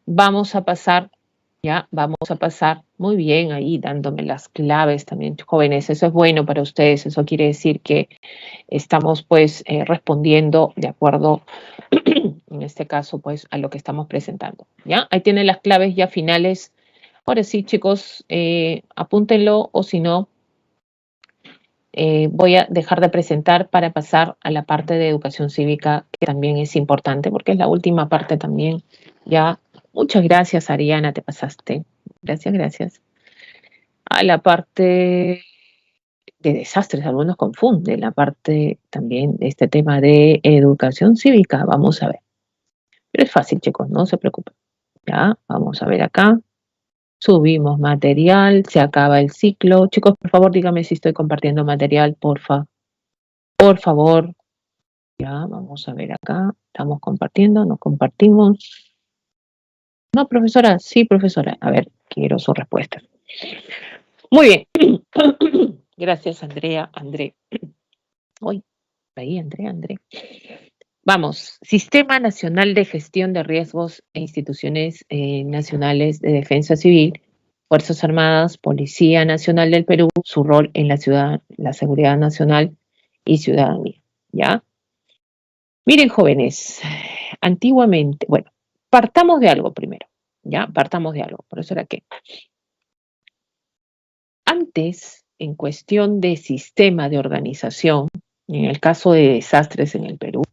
Vamos a pasar, ya, vamos a pasar muy bien ahí dándome las claves también, jóvenes, eso es bueno para ustedes, eso quiere decir que estamos pues respondiendo de acuerdo en este caso, pues, a lo que estamos presentando, ¿ya? Ahí tienen las claves ya finales. Ahora sí, chicos, apúntenlo o si no, voy a dejar de presentar para pasar a la parte de educación cívica, que también es importante, porque es la última parte también. Ya, muchas gracias, Ariana, te pasaste. Gracias, gracias. A la parte de desastres, algunos confunden la parte también de este tema de educación cívica. Vamos a ver. Pero es fácil, chicos, no se preocupen. Ya, vamos a ver acá. Subimos material, se acaba el ciclo. Chicos, por favor, díganme si estoy compartiendo material, porfa. Por favor. Ya, vamos a ver acá. Estamos compartiendo, nos compartimos. No, profesora, sí, profesora. A ver, quiero su respuesta. Muy bien. Gracias, Andrea, André. Hoy, ahí, André. Vamos, Sistema Nacional de Gestión de Riesgos e Instituciones Nacionales de Defensa Civil, Fuerzas Armadas, Policía Nacional del Perú, su rol en la ciudad, la seguridad nacional y ciudadanía. ¿Ya? Miren, jóvenes, antiguamente, bueno, partamos de algo primero, ¿ya? Partamos de algo, por eso era que antes, en cuestión de sistema de organización, en el caso de desastres en el Perú,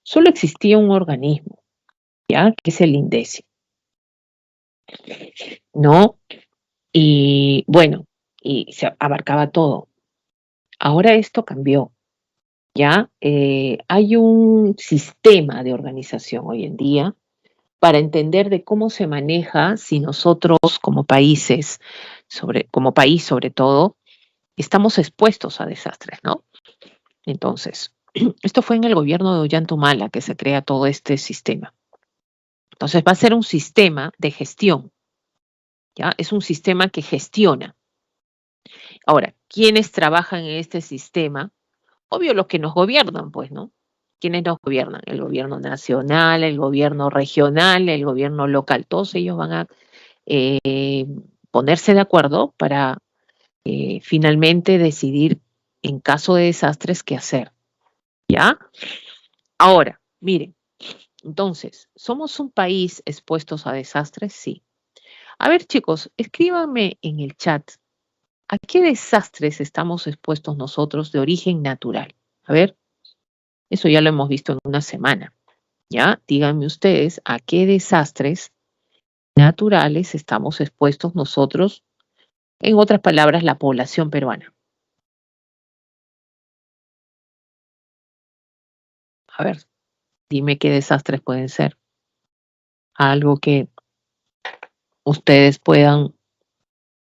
solo existía un organismo, ¿ya? Que es el INDECI, ¿no? Y bueno, y se abarcaba todo. Ahora esto cambió, ¿ya? Hay un sistema de organización hoy en día para entender de cómo se maneja si nosotros como países, como país sobre todo, estamos expuestos a desastres, ¿no? Entonces, esto fue en el gobierno de Ollantumala que se crea todo este sistema. Entonces va a ser un sistema de gestión, ¿ya? Es un sistema que gestiona. Ahora, ¿quiénes trabajan en este sistema? Obvio los que nos gobiernan, pues, ¿no? ¿Quiénes nos gobiernan? El gobierno nacional, el gobierno regional, el gobierno local. Todos ellos van a eh, ponerse de acuerdo para finalmente decidir en caso de desastres qué hacer. ¿Ya? Ahora, miren, entonces, ¿somos un país expuestos a desastres? Sí. A ver, chicos, escríbanme en el chat, ¿a qué desastres estamos expuestos nosotros de origen natural? A ver, eso ya lo hemos visto en una semana. ¿Ya? Díganme ustedes, ¿a qué desastres naturales estamos expuestos nosotros? En otras palabras, la población peruana. A ver, dime qué desastres pueden ser. Algo que ustedes puedan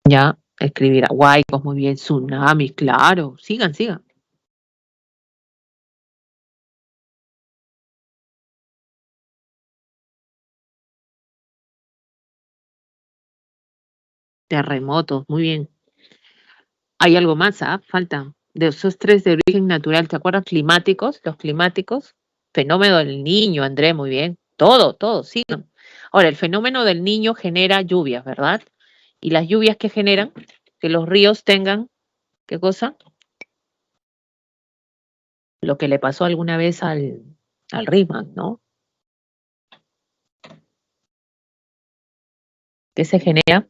ya escribir a huaicos, muy bien, tsunamis, claro, sigan. Terremotos, muy bien. Hay algo más, ¿ah? Falta. De esos tres de origen natural, ¿te acuerdas? Climáticos, los climáticos. Fenómeno del niño, André, muy bien. Todo, sigan. Ahora, el fenómeno del niño genera lluvias, ¿verdad? Y las lluvias que generan, que los ríos tengan, ¿qué cosa? Lo que le pasó alguna vez al Rímac, ¿no? ¿Qué se genera?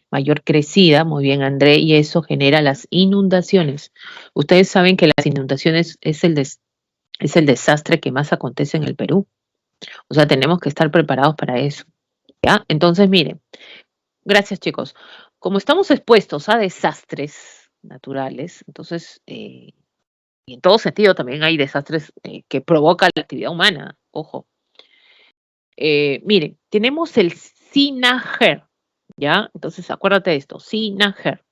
Mayor crecida, muy bien, André, y eso genera las inundaciones. Ustedes saben que las inundaciones es el desastre que más acontece en el Perú. O sea, tenemos que estar preparados para eso. ¿Ya? Entonces, miren, gracias chicos. Como estamos expuestos a desastres naturales, entonces, y en todo sentido también hay desastres que provoca la actividad humana, ojo. Miren, tenemos el SINAGER, ¿ya? Entonces, acuérdate de esto, SINAGER,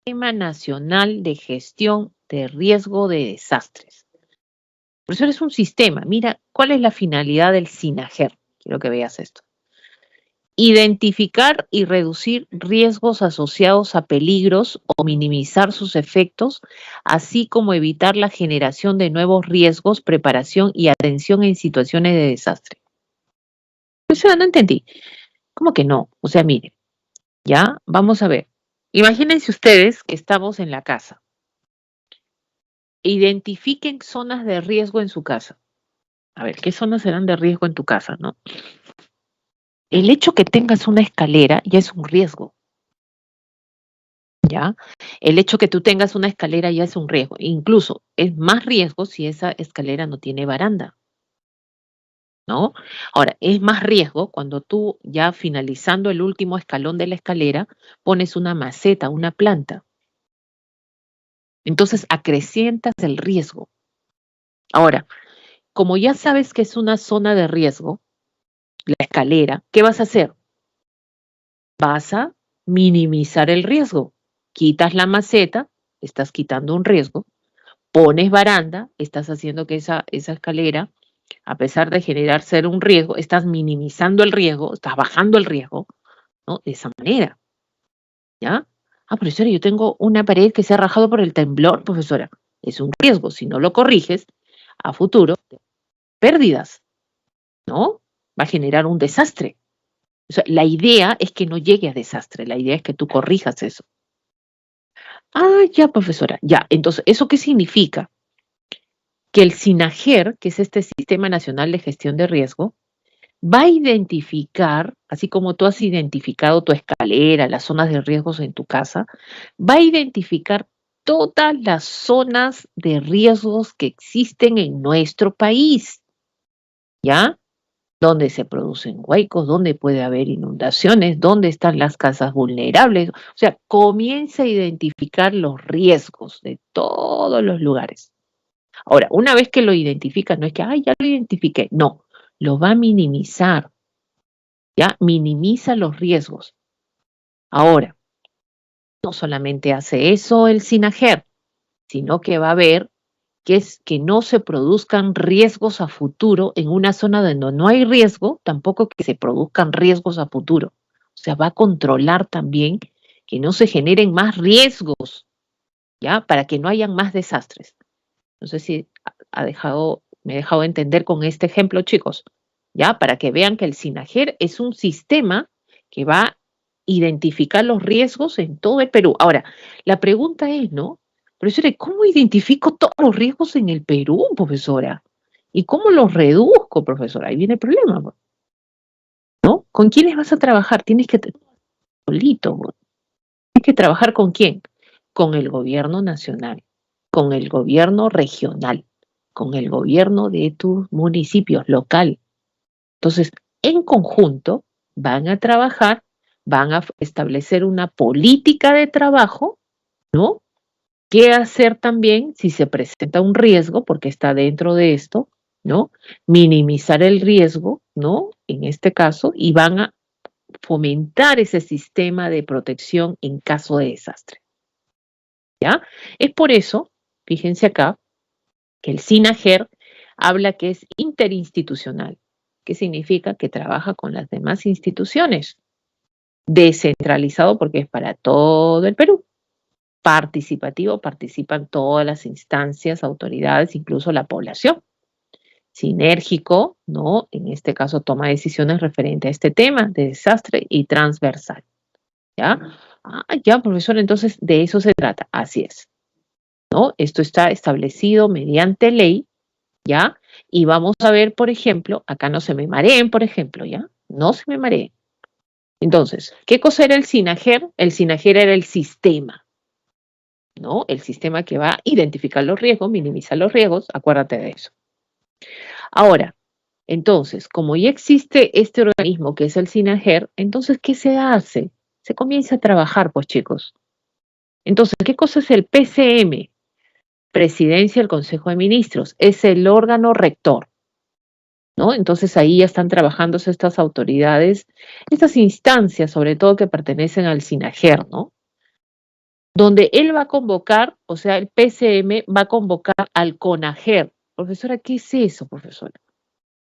Sistema Nacional de Gestión de Riesgo de Desastres. Por eso es un sistema. Mira, ¿cuál es la finalidad del SINAGER? Quiero que veas esto. Identificar y reducir riesgos asociados a peligros o minimizar sus efectos, así como evitar la generación de nuevos riesgos, preparación y atención en situaciones de desastre. Pues no entendí. ¿Cómo que no? O sea, miren, ya, vamos a ver. Imagínense ustedes que estamos en la casa. Identifiquen zonas de riesgo en su casa. A ver, ¿qué zonas serán de riesgo en tu casa, no? El hecho que tengas una escalera ya es un riesgo, ¿ya? El hecho que tú tengas una escalera ya es un riesgo. Incluso es más riesgo si esa escalera no tiene baranda, ¿no? Ahora, es más riesgo cuando tú ya finalizando el último escalón de la escalera pones una maceta, una planta. Entonces acrecientas el riesgo. Ahora, como ya sabes que es una zona de riesgo, la escalera, ¿qué vas a hacer? Vas a minimizar el riesgo. Quitas la maceta, estás quitando un riesgo, pones baranda, estás haciendo que esa escalera, a pesar de generar ser un riesgo, estás minimizando el riesgo, estás bajando el riesgo, ¿no? De esa manera, ¿ya? Ah, profesora, yo tengo una pared que se ha rajado por el temblor, profesora. Es un riesgo, si no lo corriges, a futuro, pérdidas, ¿no? Va a generar un desastre. O sea, la idea es que no llegue a desastre, la idea es que tú corrijas eso. Ah, ya, profesora, ya. Entonces, ¿eso qué significa? Que el SINAGER, que es este Sistema Nacional de Gestión de Riesgo, va a identificar, así como tú has identificado tu escalera, las zonas de riesgos en tu casa, va a identificar todas las zonas de riesgos que existen en nuestro país, ¿ya? Donde se producen huecos, donde puede haber inundaciones, dónde están las casas vulnerables. O sea, comienza a identificar los riesgos de todos los lugares. Ahora, una vez que lo identifica, no es que, ay, ya lo identifiqué, no, lo va a minimizar, ya minimiza los riesgos. Ahora, no solamente hace eso el SINAGER, sino que va a ver que es que no se produzcan riesgos a futuro en una zona donde no hay riesgo, tampoco que se produzcan riesgos a futuro. O sea, va a controlar también que no se generen más riesgos, ¿ya? Para que no hayan más desastres. No sé si me he dejado entender con este ejemplo, chicos, ¿ya? Para que vean que el SINAGER es un sistema que va a identificar los riesgos en todo el Perú. Ahora, la pregunta es, ¿no? Profesora, ¿cómo identifico todos los riesgos en el Perú, profesora? ¿Y cómo los reduzco, profesora? Ahí viene el problema, ¿no? ¿Con quiénes vas a trabajar? Tienes que solito, ¿no? Tienes que trabajar con quién, con el gobierno nacional, con el gobierno regional, con el gobierno de tus municipios local. Entonces, en conjunto van a trabajar, van a establecer una política de trabajo, ¿no? ¿Qué hacer también si se presenta un riesgo, porque está dentro de esto, ¿no? Minimizar el riesgo, ¿no? En este caso, y van a fomentar ese sistema de protección en caso de desastre, ¿ya? Es por eso, fíjense acá, que el SINAGER habla que es interinstitucional, que significa que trabaja con las demás instituciones, descentralizado porque es para todo el Perú, participativo, participan todas las instancias, autoridades, incluso la población, sinérgico, ¿no? En este caso toma decisiones referente a este tema de desastre y transversal, ¿ya? Ah, ya, profesor, entonces de eso se trata, así es, ¿no? Esto está establecido mediante ley, ¿ya? Y vamos a ver, por ejemplo, acá no se me mareen, por ejemplo, ¿ya? No se me mareen. Entonces, ¿qué cosa era el SINAGER? El SINAGER era el sistema, ¿no? El sistema que va a identificar los riesgos, minimizar los riesgos, acuérdate de eso. Ahora, entonces, como ya existe este organismo que es el SINAGER, entonces, ¿qué se hace? Se comienza a trabajar, pues chicos. Entonces, ¿qué cosa es el PCM? Presidencia del Consejo de Ministros. Es el órgano rector, ¿no? Entonces ahí ya están trabajando estas autoridades, estas instancias, sobre todo que pertenecen al SINAGER, ¿no? Donde él va a convocar, o sea, el PCM va a convocar al CONAGER. Profesora, ¿qué es eso, profesora?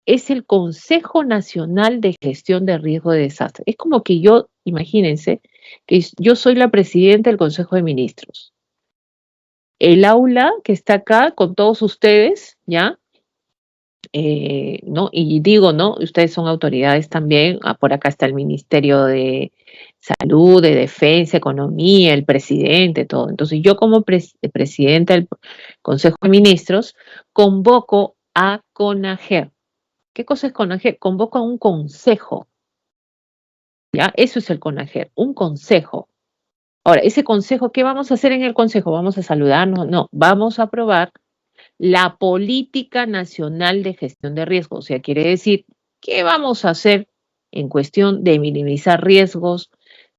Es el Consejo Nacional de Gestión de Riesgo de Desastre. Es como que yo, imagínense, que yo soy la presidenta del Consejo de Ministros. El aula que está acá con todos ustedes, ¿ya? ¿No? Y digo, ¿no? Ustedes son autoridades también, por acá está el Ministerio de Salud, de Defensa, Economía, el presidente, todo. Entonces yo como presidenta del Consejo de Ministros convoco a CONAGER. ¿Qué cosa es CONAGER? Convoca un consejo, ¿ya? Eso es el CONAGER, un consejo. Ahora, ese consejo, ¿qué vamos a hacer en el consejo? ¿Vamos a saludarnos? No, vamos a aprobar la Política Nacional de Gestión de Riesgos. O sea, quiere decir, ¿qué vamos a hacer en cuestión de minimizar riesgos,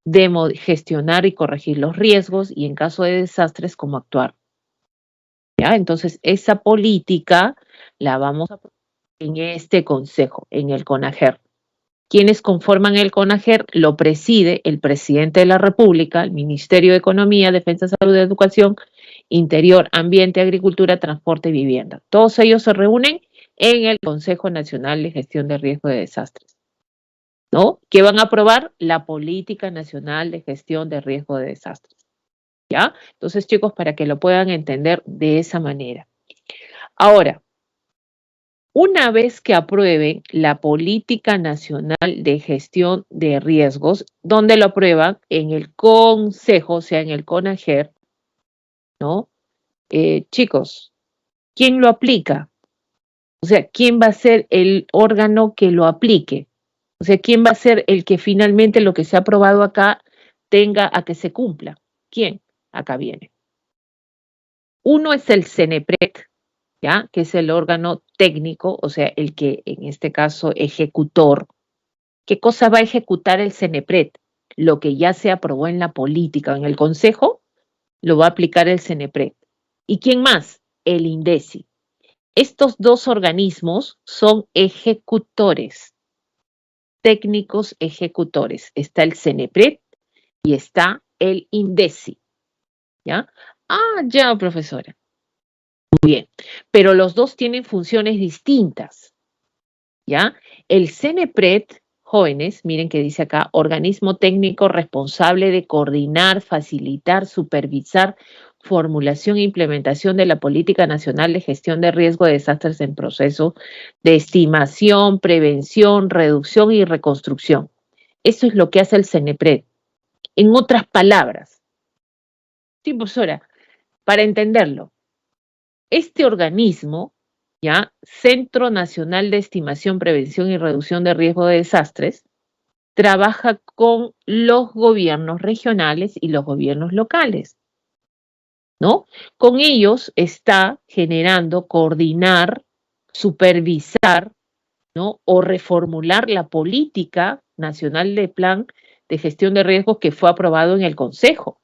de gestionar y corregir los riesgos y en caso de desastres, cómo actuar? ¿Ya? Entonces, esa política la vamos a aprobar en este consejo, en el CONAGER. Quienes conforman el CONAGER lo preside el presidente de la República, el Ministerio de Economía, Defensa, Salud, Educación, Interior, Ambiente, Agricultura, Transporte y Vivienda. Todos ellos se reúnen en el Consejo Nacional de Gestión de Riesgo de Desastres, ¿no? Que van a aprobar la Política Nacional de Gestión de Riesgo de Desastres, ¿ya? Entonces, chicos, para que lo puedan entender de esa manera. Ahora, una vez que aprueben la Política Nacional de Gestión de Riesgos, donde lo aprueban en el Consejo, o sea, en el CONAGER, ¿no? Chicos, ¿quién lo aplica? O sea, ¿quién va a ser el órgano que lo aplique? O sea, ¿quién va a ser el que finalmente lo que se ha aprobado acá tenga a que se cumpla? ¿Quién? Acá viene. Uno es el CENEPRED, ¿ya? Que es el órgano técnico, o sea, el que en este caso ejecutor. ¿Qué cosa va a ejecutar el CENEPRED? Lo que ya se aprobó en la política, en el Consejo, lo va a aplicar el CENEPRED. ¿Y quién más? El INDECI. Estos dos organismos son ejecutores, técnicos ejecutores. Está el CENEPRED y está el INDECI, ¿ya? Ah, ya, profesora. Muy bien. Pero los dos tienen funciones distintas, ¿ya? El CENEPRED, jóvenes, miren que dice acá, organismo técnico responsable de coordinar, facilitar, supervisar, formulación e implementación de la Política Nacional de Gestión de Riesgo de Desastres en proceso de estimación, prevención, reducción y reconstrucción. Eso es lo que hace el CENEPRED. En otras palabras, sí, profesora, para entenderlo, este organismo, ¿ya? Centro Nacional de Estimación, Prevención y Reducción de Riesgo de Desastres, trabaja con los gobiernos regionales y los gobiernos locales, ¿no? Con ellos está generando, coordinar, supervisar, ¿no? O reformular la política nacional de plan de gestión de riesgos que fue aprobado en el Consejo,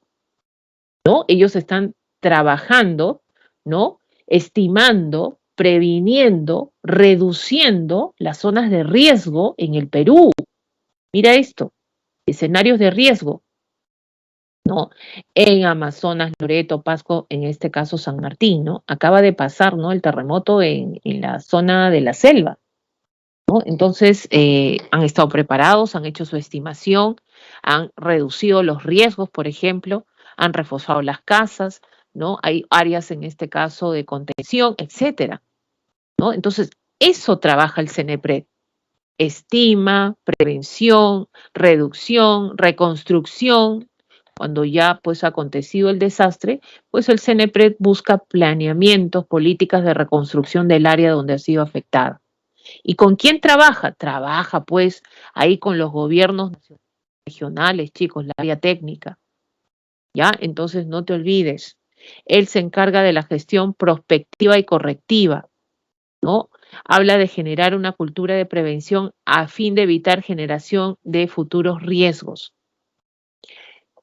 ¿no? Ellos están trabajando, ¿no? Estimando, previniendo, reduciendo las zonas de riesgo en el Perú. Mira esto, escenarios de riesgo, ¿no? En Amazonas, Loreto, Pasco, en este caso San Martín, ¿no? Acaba de pasar, ¿no? El terremoto en la zona de la selva, ¿no? Entonces, han estado preparados, han hecho su estimación, han reducido los riesgos, por ejemplo, han reforzado las casas, ¿no? Hay áreas en este caso de contención, etcétera, ¿no? Entonces, eso trabaja el CENEPRED. Estima, prevención, reducción, reconstrucción. Cuando ya pues ha acontecido el desastre, pues el CENEPRED busca planeamientos, políticas de reconstrucción del área donde ha sido afectada. ¿Y con quién trabaja? Trabaja pues ahí con los gobiernos regionales, chicos, la área técnica. ¿Ya? Entonces no te olvides, él se encarga de la gestión prospectiva y correctiva, ¿no? Habla de generar una cultura de prevención a fin de evitar generación de futuros riesgos.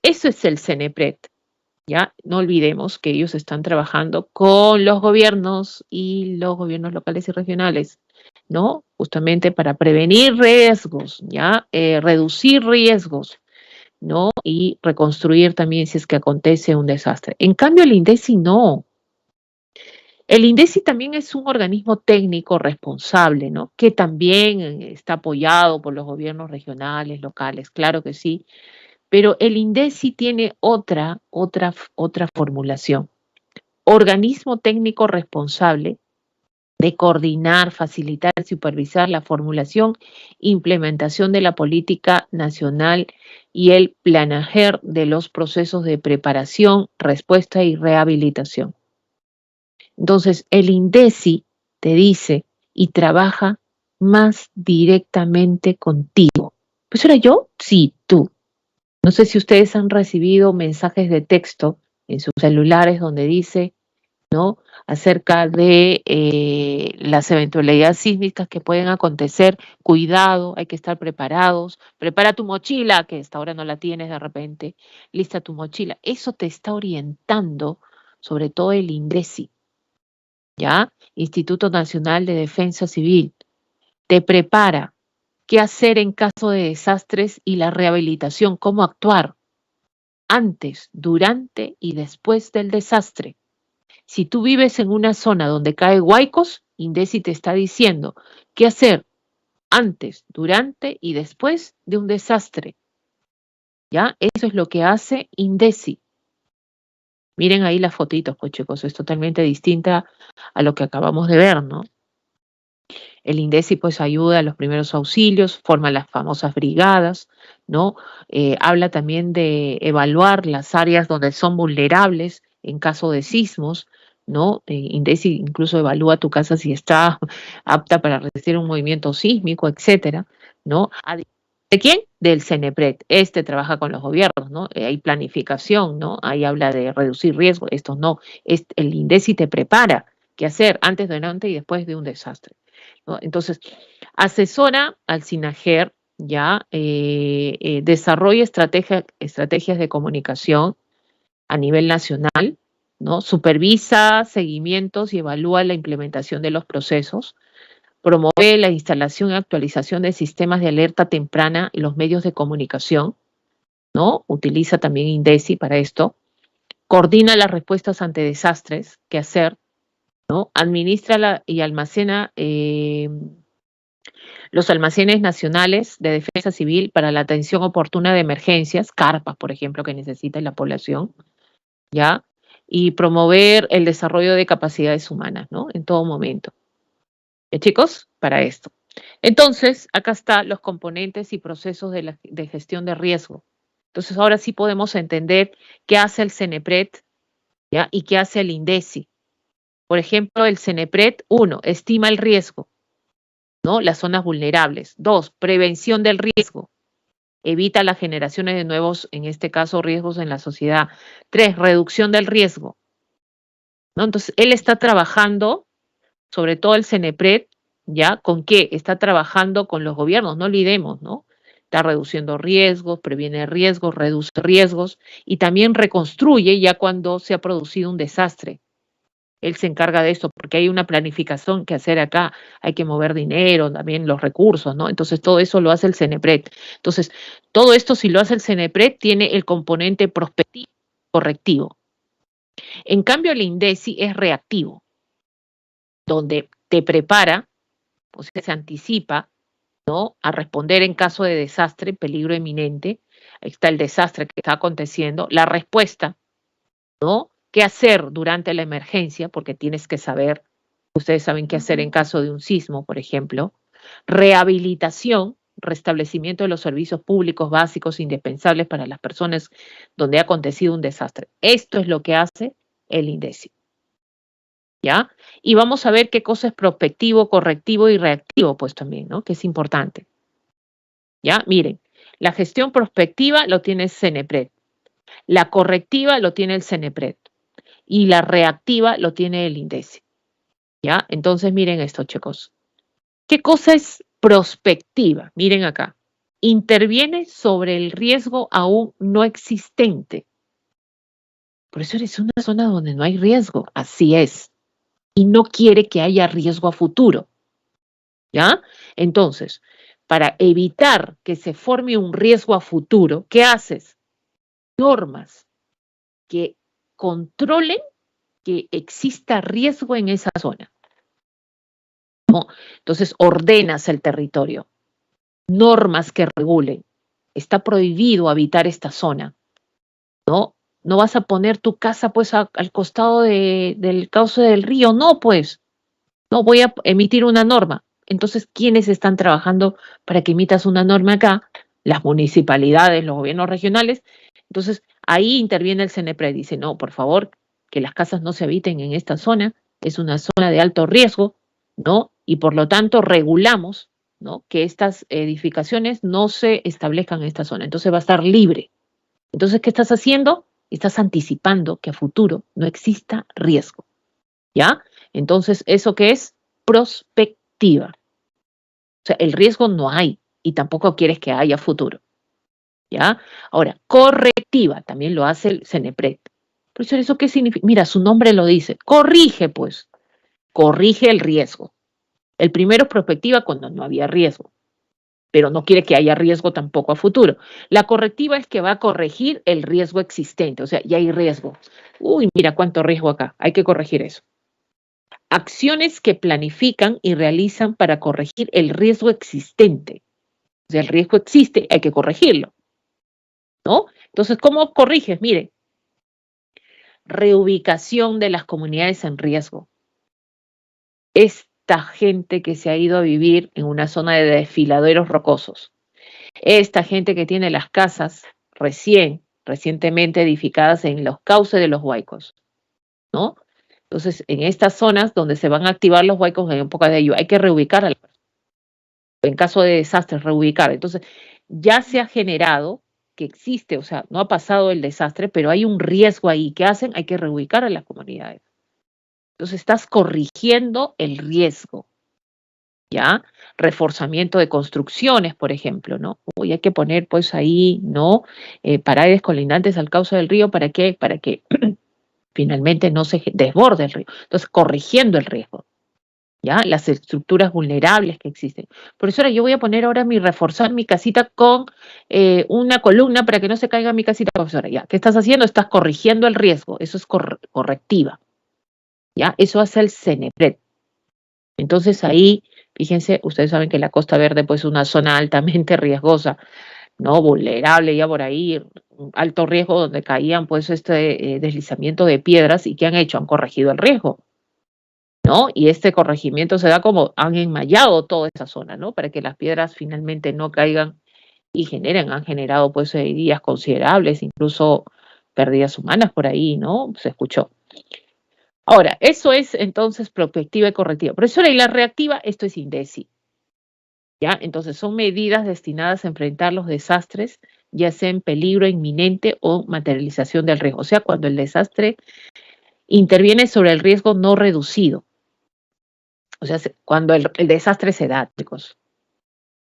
Eso es el CENEPRED, ¿ya? No olvidemos que ellos están trabajando con los gobiernos y los gobiernos locales y regionales, ¿no? Justamente para prevenir riesgos, ¿ya? Reducir riesgos, ¿no? Y reconstruir también si es que acontece un desastre. En cambio, el INDECI no. El INDECI también es un organismo técnico responsable, ¿no? Que también está apoyado por los gobiernos regionales, locales, claro que sí, pero el INDECI tiene otra formulación. Organismo técnico responsable de coordinar, facilitar, supervisar la formulación, implementación de la política nacional y el planear de los procesos de preparación, respuesta y rehabilitación. Entonces, el INDECI te dice y trabaja más directamente contigo. ¿Pues era yo? Sí, tú. No sé si ustedes han recibido mensajes de texto en sus celulares donde dice, ¿no? Acerca de las eventualidades sísmicas que pueden acontecer. Cuidado, hay que estar preparados. Prepara tu mochila, que hasta ahora no la tienes de repente. Lista tu mochila. Eso te está orientando, sobre todo el INDECI, ¿ya? Instituto Nacional de Defensa Civil. Te prepara qué hacer en caso de desastres y la rehabilitación, cómo actuar antes, durante y después del desastre. Si tú vives en una zona donde cae huaicos, INDECI te está diciendo qué hacer antes, durante y después de un desastre. ¿Ya? Eso es lo que hace INDECI. Miren ahí las fotitos, pues chicos, es totalmente distinta a lo que acabamos de ver, ¿no? El INDECI pues ayuda a los primeros auxilios, forma las famosas brigadas, ¿no? Habla también de evaluar las áreas donde son vulnerables en caso de sismos, ¿no? INDECI incluso evalúa tu casa si está apta para resistir un movimiento sísmico, etcétera, ¿no? ¿De quién? Del CENEPRED. Este trabaja con los gobiernos, ¿no? Hay planificación, ¿no? Ahí habla de reducir riesgo, estos no. El INDECI te prepara qué hacer antes, durante y después de un desastre, ¿no? Entonces, asesora al SINAGER, ya, desarrolla estrategias de comunicación a nivel nacional, ¿no? Supervisa seguimientos y evalúa la implementación de los procesos, promueve la instalación y actualización de sistemas de alerta temprana en los medios de comunicación, ¿no? Utiliza también INDECI para esto, coordina las respuestas ante desastres, qué hacer, ¿no? Administra y almacena los almacenes nacionales de defensa civil para la atención oportuna de emergencias, carpas, por ejemplo, que necesita la población, ¿ya? Y promover el desarrollo de capacidades humanas, ¿no? En todo momento. Chicos, para esto. Entonces, acá están los componentes y procesos de gestión de riesgo. Entonces, ahora sí podemos entender qué hace el CENEPRED, ¿ya? Y qué hace el INDECI. Por ejemplo, el CENEPRED, 1, estima el riesgo, ¿no? Las zonas vulnerables. 2, prevención del riesgo. Evita las generaciones de nuevos, en este caso, riesgos en la sociedad. 3, reducción del riesgo, ¿no? Entonces, él está trabajando, sobre todo el CENEPRED, ¿ya? ¿Con qué? Está trabajando con los gobiernos, no olvidemos, ¿no? Está reduciendo riesgos, previene riesgos, reduce riesgos y también reconstruye ya cuando se ha producido un desastre. Él se encarga de esto porque hay una planificación que hacer acá, hay que mover dinero, también los recursos, ¿no? Entonces todo eso lo hace el CENEPRED. Entonces, todo esto si lo hace el CENEPRED tiene el componente prospectivo, correctivo. En cambio, el INDECI es reactivo, donde te prepara, o sea, se anticipa, ¿no? A responder en caso de desastre, peligro eminente. Ahí está el desastre que está aconteciendo, la respuesta, ¿no? ¿Qué hacer durante la emergencia? Porque tienes que saber, ustedes saben qué hacer en caso de un sismo, por ejemplo. Rehabilitación, restablecimiento de los servicios públicos básicos indispensables para las personas donde ha acontecido un desastre. Esto es lo que hace el INDECI, ¿ya? Y vamos a ver qué cosa es prospectivo, correctivo y reactivo, pues también, ¿no? Que es importante, ¿ya? Miren, la gestión prospectiva lo tiene el CENEPRED, la correctiva lo tiene el CENEPRED y la reactiva lo tiene el INDECI, ¿ya? Entonces miren esto, chicos. ¿Qué cosa es prospectiva? Miren acá. Interviene sobre el riesgo aún no existente. Por eso eres una zona donde no hay riesgo. Así es. Y no quiere que haya riesgo a futuro, ¿ya? Entonces, para evitar que se forme un riesgo a futuro, ¿qué haces? Normas que controlen que exista riesgo en esa zona, ¿no? Entonces, ordenas el territorio, normas que regulen. Está prohibido habitar esta zona, ¿no? No vas a poner tu casa pues al costado del cauce del río, no, pues, no voy a emitir una norma. Entonces, ¿quiénes están trabajando para que emitas una norma acá? Las municipalidades, los gobiernos regionales. Entonces, ahí interviene el CENEPRED, dice, no, por favor, que las casas no se habiten en esta zona, es una zona de alto riesgo, ¿no? Y por lo tanto regulamos, ¿no?, que estas edificaciones no se establezcan en esta zona. Entonces va a estar libre. Entonces, ¿qué estás haciendo? Estás anticipando que a futuro no exista riesgo, ¿ya? Entonces, ¿eso qué es? Prospectiva. O sea, el riesgo no hay y tampoco quieres que haya futuro, ¿ya? Ahora, correctiva, también lo hace el CENEPRED. Profesor, ¿eso qué significa? Mira, su nombre lo dice. Corrige, pues. Corrige el riesgo. El primero es prospectiva cuando no había riesgo, pero no quiere que haya riesgo tampoco a futuro. La correctiva es que va a corregir el riesgo existente, o sea, ya hay riesgo. Uy, mira cuánto riesgo acá, hay que corregir eso. Acciones que planifican y realizan para corregir el riesgo existente. O sea, el riesgo existe, hay que corregirlo, ¿no? Entonces, ¿cómo corriges? Mire, reubicación de las comunidades en riesgo. Esta gente que se ha ido a vivir en una zona de desfiladeros rocosos, esta gente que tiene las casas recientemente edificadas en los cauces de los huaicos, ¿no? Entonces, en estas zonas donde se van a activar los huaicos en época de lluvia, hay que reubicar a la persona. En caso de desastres, reubicar. Entonces, ya se ha generado que existe, o sea, no ha pasado el desastre, pero hay un riesgo ahí. ¿Qué hacen? Hay que reubicar a las comunidades. Entonces, estás corrigiendo el riesgo, ¿ya? Reforzamiento de construcciones, por ejemplo, ¿no? Hoy hay que poner, pues, ahí, ¿no? Paredes colindantes al cauce del río, ¿para qué? Para que finalmente no se desborde el río. Entonces, corrigiendo el riesgo, ¿ya? Las estructuras vulnerables que existen. Profesora, yo voy a poner ahora reforzar mi casita con una columna para que no se caiga mi casita. Profesora, ¿ya? ¿Qué estás haciendo? Estás corrigiendo el riesgo. Eso es correctiva, ¿ya? Eso hace el CENEPRED. Entonces ahí, fíjense, ustedes saben que la Costa Verde pues es una zona altamente riesgosa, ¿no? Vulnerable ya por ahí, alto riesgo donde caían pues deslizamiento de piedras y ¿qué han hecho? Han corregido el riesgo, ¿no? Y este corregimiento se da como han enmallado toda esa zona, ¿no? Para que las piedras finalmente no caigan y han generado pues heridas considerables, incluso pérdidas humanas por ahí, ¿no? Se escuchó. Ahora, eso es entonces prospectiva y correctiva. Profesora, ¿y la reactiva? Esto es INDECI, ¿ya? Entonces son medidas destinadas a enfrentar los desastres, ya sea en peligro inminente o materialización del riesgo. O sea, cuando el desastre interviene sobre el riesgo no reducido. O sea, cuando el desastre se da, chicos,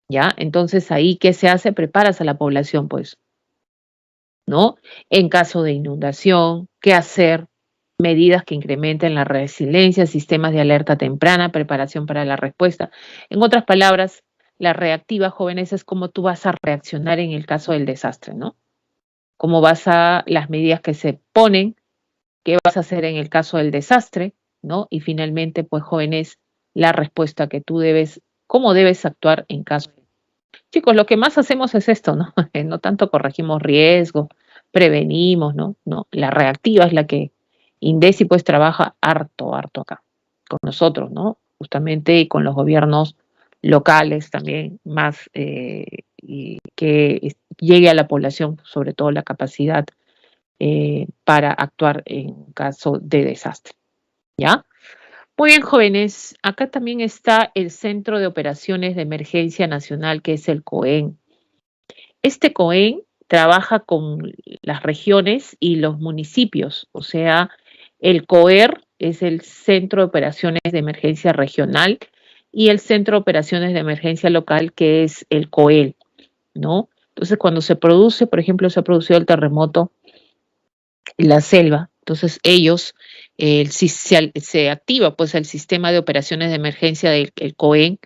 ¿ya? Entonces ahí, ¿qué se hace? Preparas a la población, pues, ¿no? En caso de inundación, ¿qué hacer? Medidas que incrementen la resiliencia, sistemas de alerta temprana, preparación para la respuesta. En otras palabras, la reactiva, jóvenes, es cómo tú vas a reaccionar en el caso del desastre, ¿no? Cómo vas a las medidas que se ponen, qué vas a hacer en el caso del desastre, ¿no? Y finalmente, pues, jóvenes, la respuesta que tú debes, cómo debes actuar en caso. Chicos, lo que más hacemos es esto, ¿no? No tanto corregimos riesgo, prevenimos, ¿no? No, la reactiva es la que INDECI pues trabaja harto acá con nosotros, ¿no? Justamente y con los gobiernos locales también más y que llegue a la población, sobre todo la capacidad para actuar en caso de desastre, ¿ya? Muy bien, jóvenes, acá también está el Centro de Operaciones de Emergencia Nacional, que es el COEN. Este COEN trabaja con las regiones y los municipios, o sea, el COER es el Centro de Operaciones de Emergencia Regional y el Centro de Operaciones de Emergencia Local, que es el COEL, ¿no? Entonces, cuando se produce, por ejemplo, se ha producido el terremoto en la selva, entonces ellos, si se activa pues el sistema de operaciones de emergencia del COEN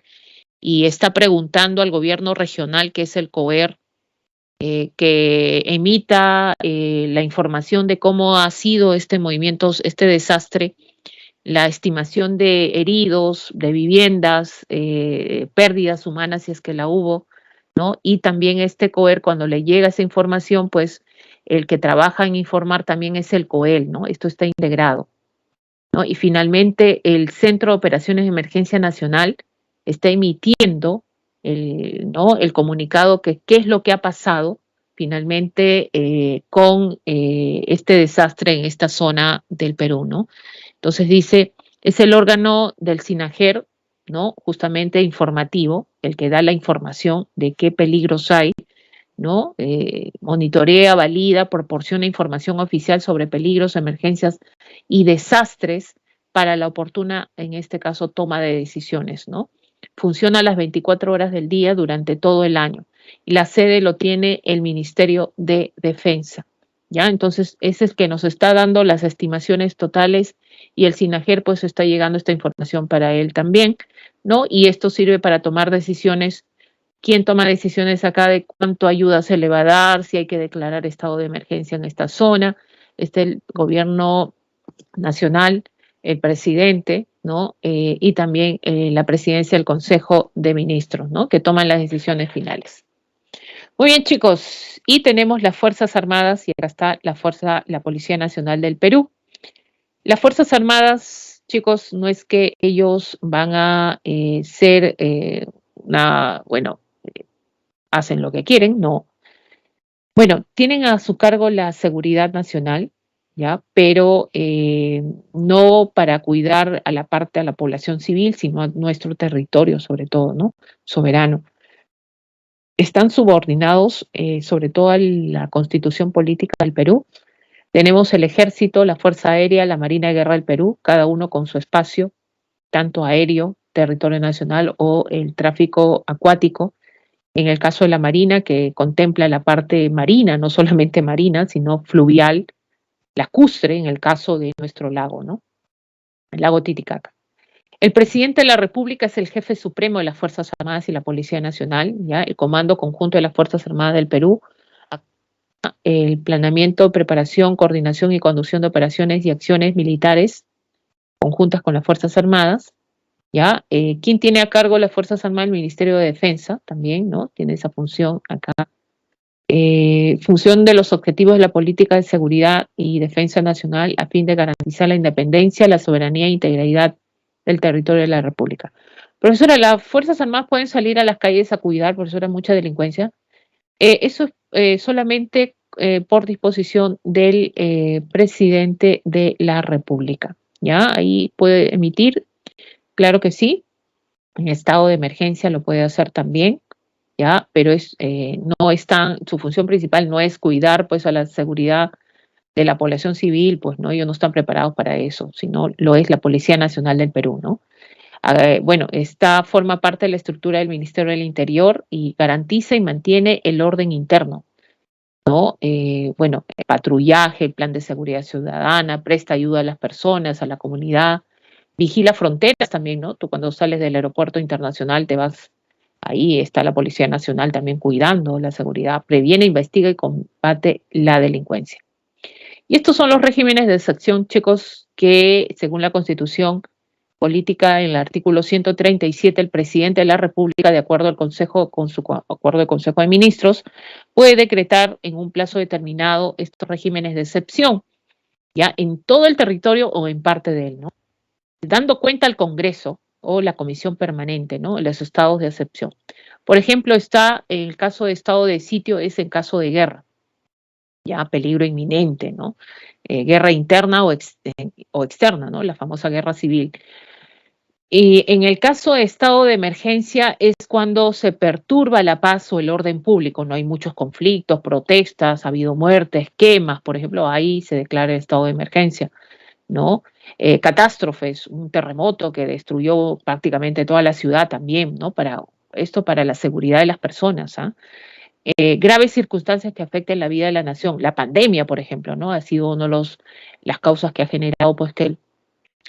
y está preguntando al gobierno regional, que es el COER, que emita la información de cómo ha sido este movimiento, este desastre, la estimación de heridos, de viviendas, pérdidas humanas si es que la hubo, ¿no? Y también este COER, cuando le llega esa información, pues el que trabaja en informar también es el COEL, ¿no? Esto está integrado, ¿no? Y finalmente el Centro de Operaciones de Emergencia Nacional está emitiendo ¿no?, el comunicado que qué es lo que ha pasado finalmente con este desastre en esta zona del Perú, ¿no? Entonces dice, es el órgano del SINAGER ¿no? Justamente informativo, el que da la información de qué peligros hay, ¿no? Monitorea, valida, proporciona información oficial sobre peligros, emergencias y desastres para la oportuna, en este caso, toma de decisiones, ¿no? Funciona a las 24 horas del día durante todo el año y la sede lo tiene el Ministerio de Defensa, ¿ya? Entonces, ese es el que nos está dando las estimaciones totales y el SINAGER pues está llegando esta información para él también, ¿no? Y esto sirve para tomar decisiones. ¿Quién toma decisiones acá de cuánto ayuda se le va a dar, si hay que declarar estado de emergencia en esta zona? Está el gobierno nacional, el presidente, ¿no? Y también la presidencia del Consejo de Ministros, ¿no? Que toman las decisiones finales. Muy bien, chicos. Y tenemos las Fuerzas Armadas y acá está la Policía Nacional del Perú. Las Fuerzas Armadas, chicos, no es que ellos van a ser bueno, hacen lo que quieren, no. Bueno, tienen a su cargo la seguridad nacional, ¿ya? Pero no para cuidar a la parte, a la población civil, sino a nuestro territorio, sobre todo, ¿no? Soberano. Están subordinados, sobre todo a la constitución política del Perú. Tenemos el Ejército, la Fuerza Aérea, la Marina de Guerra del Perú, cada uno con su espacio, tanto aéreo, territorio nacional o el tráfico acuático. En el caso de la Marina, que contempla la parte marina, no solamente marina, sino fluvial, lacustre, en el caso de nuestro lago, ¿no? El lago Titicaca. El presidente de la República es el jefe supremo de las Fuerzas Armadas y la Policía Nacional, ¿ya? El Comando Conjunto de las Fuerzas Armadas del Perú, el planeamiento, preparación, coordinación y conducción de operaciones y acciones militares conjuntas con las Fuerzas Armadas, ¿ya? ¿Quién tiene a cargo las Fuerzas Armadas? El Ministerio de Defensa también, ¿no? Tiene esa función acá. Función de los objetivos de la política de seguridad y defensa nacional a fin de garantizar la independencia, la soberanía e integridad del territorio de la República. Profesora, ¿las Fuerzas Armadas pueden salir a las calles a cuidar, profesora, mucha delincuencia? Eso es solamente por disposición del presidente de la República, ¿ya? Ahí puede emitir, claro que sí, en estado de emergencia lo puede hacer también, ¿ya? Pero no están, su función principal no es cuidar pues a la seguridad de la población civil, pues no, ellos no están preparados para eso, sino lo es la Policía Nacional del Perú, ¿no? Bueno, esta forma parte de la estructura del Ministerio del Interior y garantiza y mantiene el orden interno, ¿no? Bueno, el patrullaje, el plan de seguridad ciudadana, presta ayuda a las personas, a la comunidad, vigila fronteras también, ¿no? Tú cuando sales del aeropuerto internacional te vas, ahí está la Policía Nacional también cuidando la seguridad, previene, investiga y combate la delincuencia. Y estos son los regímenes de excepción, chicos, que según la Constitución política, en el artículo 137, el presidente de la República, de acuerdo al Consejo, con su acuerdo del Consejo de Ministros, puede decretar en un plazo determinado estos regímenes de excepción, ya en todo el territorio o en parte de él, ¿no? Dando cuenta al Congreso o la Comisión Permanente, ¿no? Los estados de excepción. Por ejemplo, está en el caso de estado de sitio, es en caso de guerra, ya peligro inminente, ¿no? Guerra interna o externa, ¿no? La famosa guerra civil. Y en el caso de estado de emergencia es cuando se perturba la paz o el orden público, no hay muchos conflictos, protestas, ha habido muertes, quemas, por ejemplo, ahí se declara el estado de emergencia, ¿no? Catástrofes, un terremoto que destruyó prácticamente toda la ciudad también, ¿no? Para la seguridad de las personas, ¿ah? Graves circunstancias que afecten la vida de la nación, la pandemia, por ejemplo, ¿no? Ha sido una de las causas que ha generado pues que el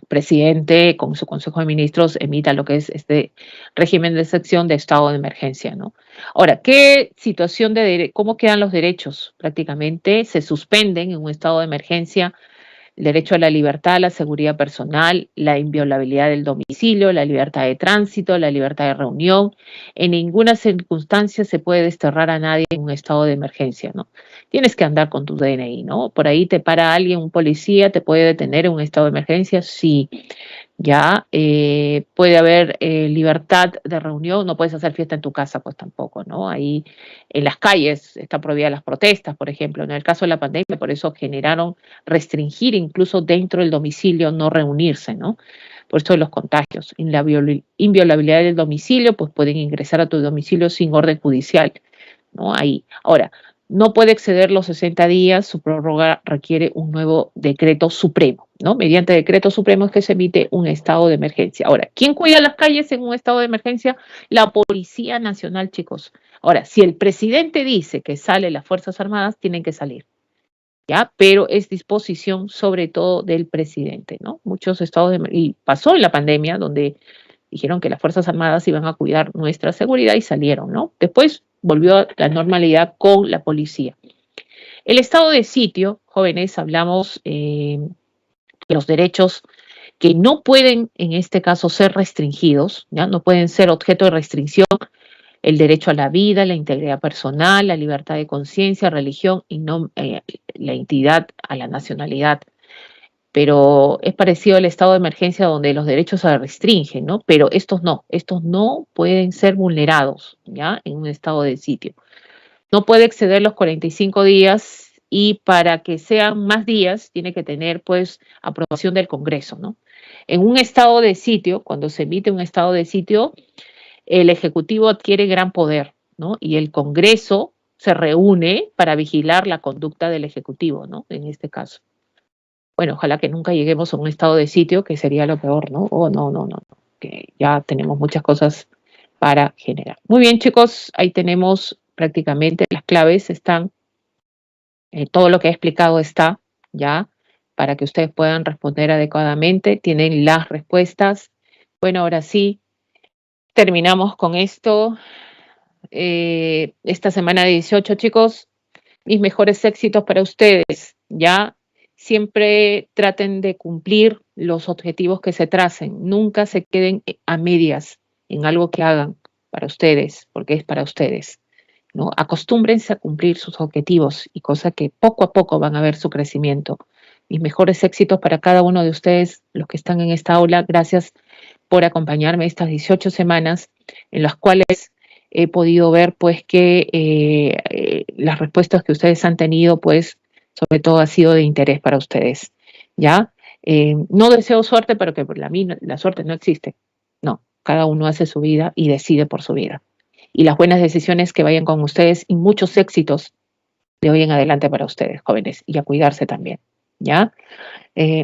presidente con su Consejo de Ministros emita lo que es este régimen de excepción de estado de emergencia, ¿no? Ahora, ¿cómo quedan los derechos? Prácticamente se suspenden en un estado de emergencia el derecho a la libertad, la seguridad personal, la inviolabilidad del domicilio, la libertad de tránsito, la libertad de reunión. En ninguna circunstancia se puede desterrar a nadie en un estado de emergencia, ¿no? Tienes que andar con tu DNI, ¿no? Por ahí te para alguien, un policía, te puede detener en un estado de emergencia, sí. Ya puede haber libertad de reunión, no puedes hacer fiesta en tu casa, pues tampoco, ¿no? Ahí en las calles están prohibidas las protestas, por ejemplo. En el caso de la pandemia, por eso generaron restringir incluso dentro del domicilio no reunirse, ¿no? por eso de los contagios. Inviolabilidad del domicilio, pues pueden ingresar a tu domicilio sin orden judicial, ¿no? Ahí. Ahora, no puede exceder los 60 días, su prórroga requiere un nuevo decreto supremo, ¿no? Mediante decreto supremo es que se emite un estado de emergencia. Ahora, ¿quién cuida las calles en un estado de emergencia? La Policía Nacional, chicos. Ahora, si el presidente dice que salen las Fuerzas Armadas, tienen que salir, ¿ya? Pero es disposición sobre todo del presidente, ¿no? Muchos estados y pasó en la pandemia donde dijeron que las Fuerzas Armadas iban a cuidar nuestra seguridad y salieron, ¿no? Después volvió a la normalidad con la policía. El estado de sitio, jóvenes, hablamos de los derechos que no pueden, en este caso, ser restringidos, ¿ya? No pueden ser objeto de restricción: el derecho a la vida, la integridad personal, la libertad de conciencia, religión y no, la entidad a la nacionalidad. Pero es parecido al estado de emergencia donde los derechos se restringen, ¿no? Pero estos no pueden ser vulnerados, ¿ya? En un estado de sitio. No puede exceder los 45 días y para que sean más días tiene que tener, pues, aprobación del Congreso, ¿no? En un estado de sitio, cuando se emite un estado de sitio, el Ejecutivo adquiere gran poder, ¿no? Y el Congreso se reúne para vigilar la conducta del Ejecutivo, ¿no? En este caso. Bueno, ojalá que nunca lleguemos a un estado de sitio, que sería lo peor, ¿no? Oh, no, no, no, no, que ya tenemos muchas cosas para generar. Muy bien, chicos, ahí tenemos prácticamente las claves, están, todo lo que he explicado está ya para que ustedes puedan responder adecuadamente. Tienen las respuestas. Bueno, ahora sí, terminamos con esto. Esta semana 18, chicos, mis mejores éxitos para ustedes, ¿ya? Siempre traten de cumplir los objetivos que se tracen, nunca se queden a medias en algo que hagan para ustedes, porque es para ustedes, ¿no? Acostúmbrense a cumplir sus objetivos y cosa que poco a poco van a ver su crecimiento. Mis mejores éxitos para cada uno de ustedes, los que están en esta aula. Gracias por acompañarme estas 18 semanas en las cuales he podido ver pues que las respuestas que ustedes han tenido pues sobre todo ha sido de interés para ustedes, ¿ya? No deseo suerte, pero que para mí la suerte no existe. No, cada uno hace su vida y decide por su vida. Y las buenas decisiones que vayan con ustedes y muchos éxitos de hoy en adelante para ustedes, jóvenes, y a cuidarse también, ¿ya?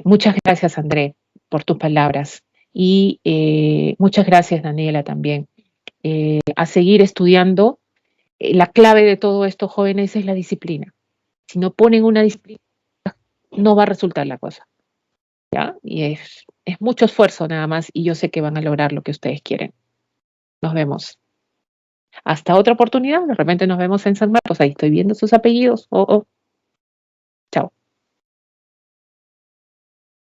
Muchas gracias, André, por tus palabras. Y muchas gracias, Daniela, también. A seguir estudiando. La clave de todo esto, jóvenes, es la disciplina. Si no ponen una disciplina, no va a resultar la cosa, ¿ya? Y es mucho esfuerzo nada más y yo sé que van a lograr lo que ustedes quieren. Nos vemos. Hasta otra oportunidad. De repente nos vemos en San Marcos. Ahí estoy viendo sus apellidos. Oh, oh.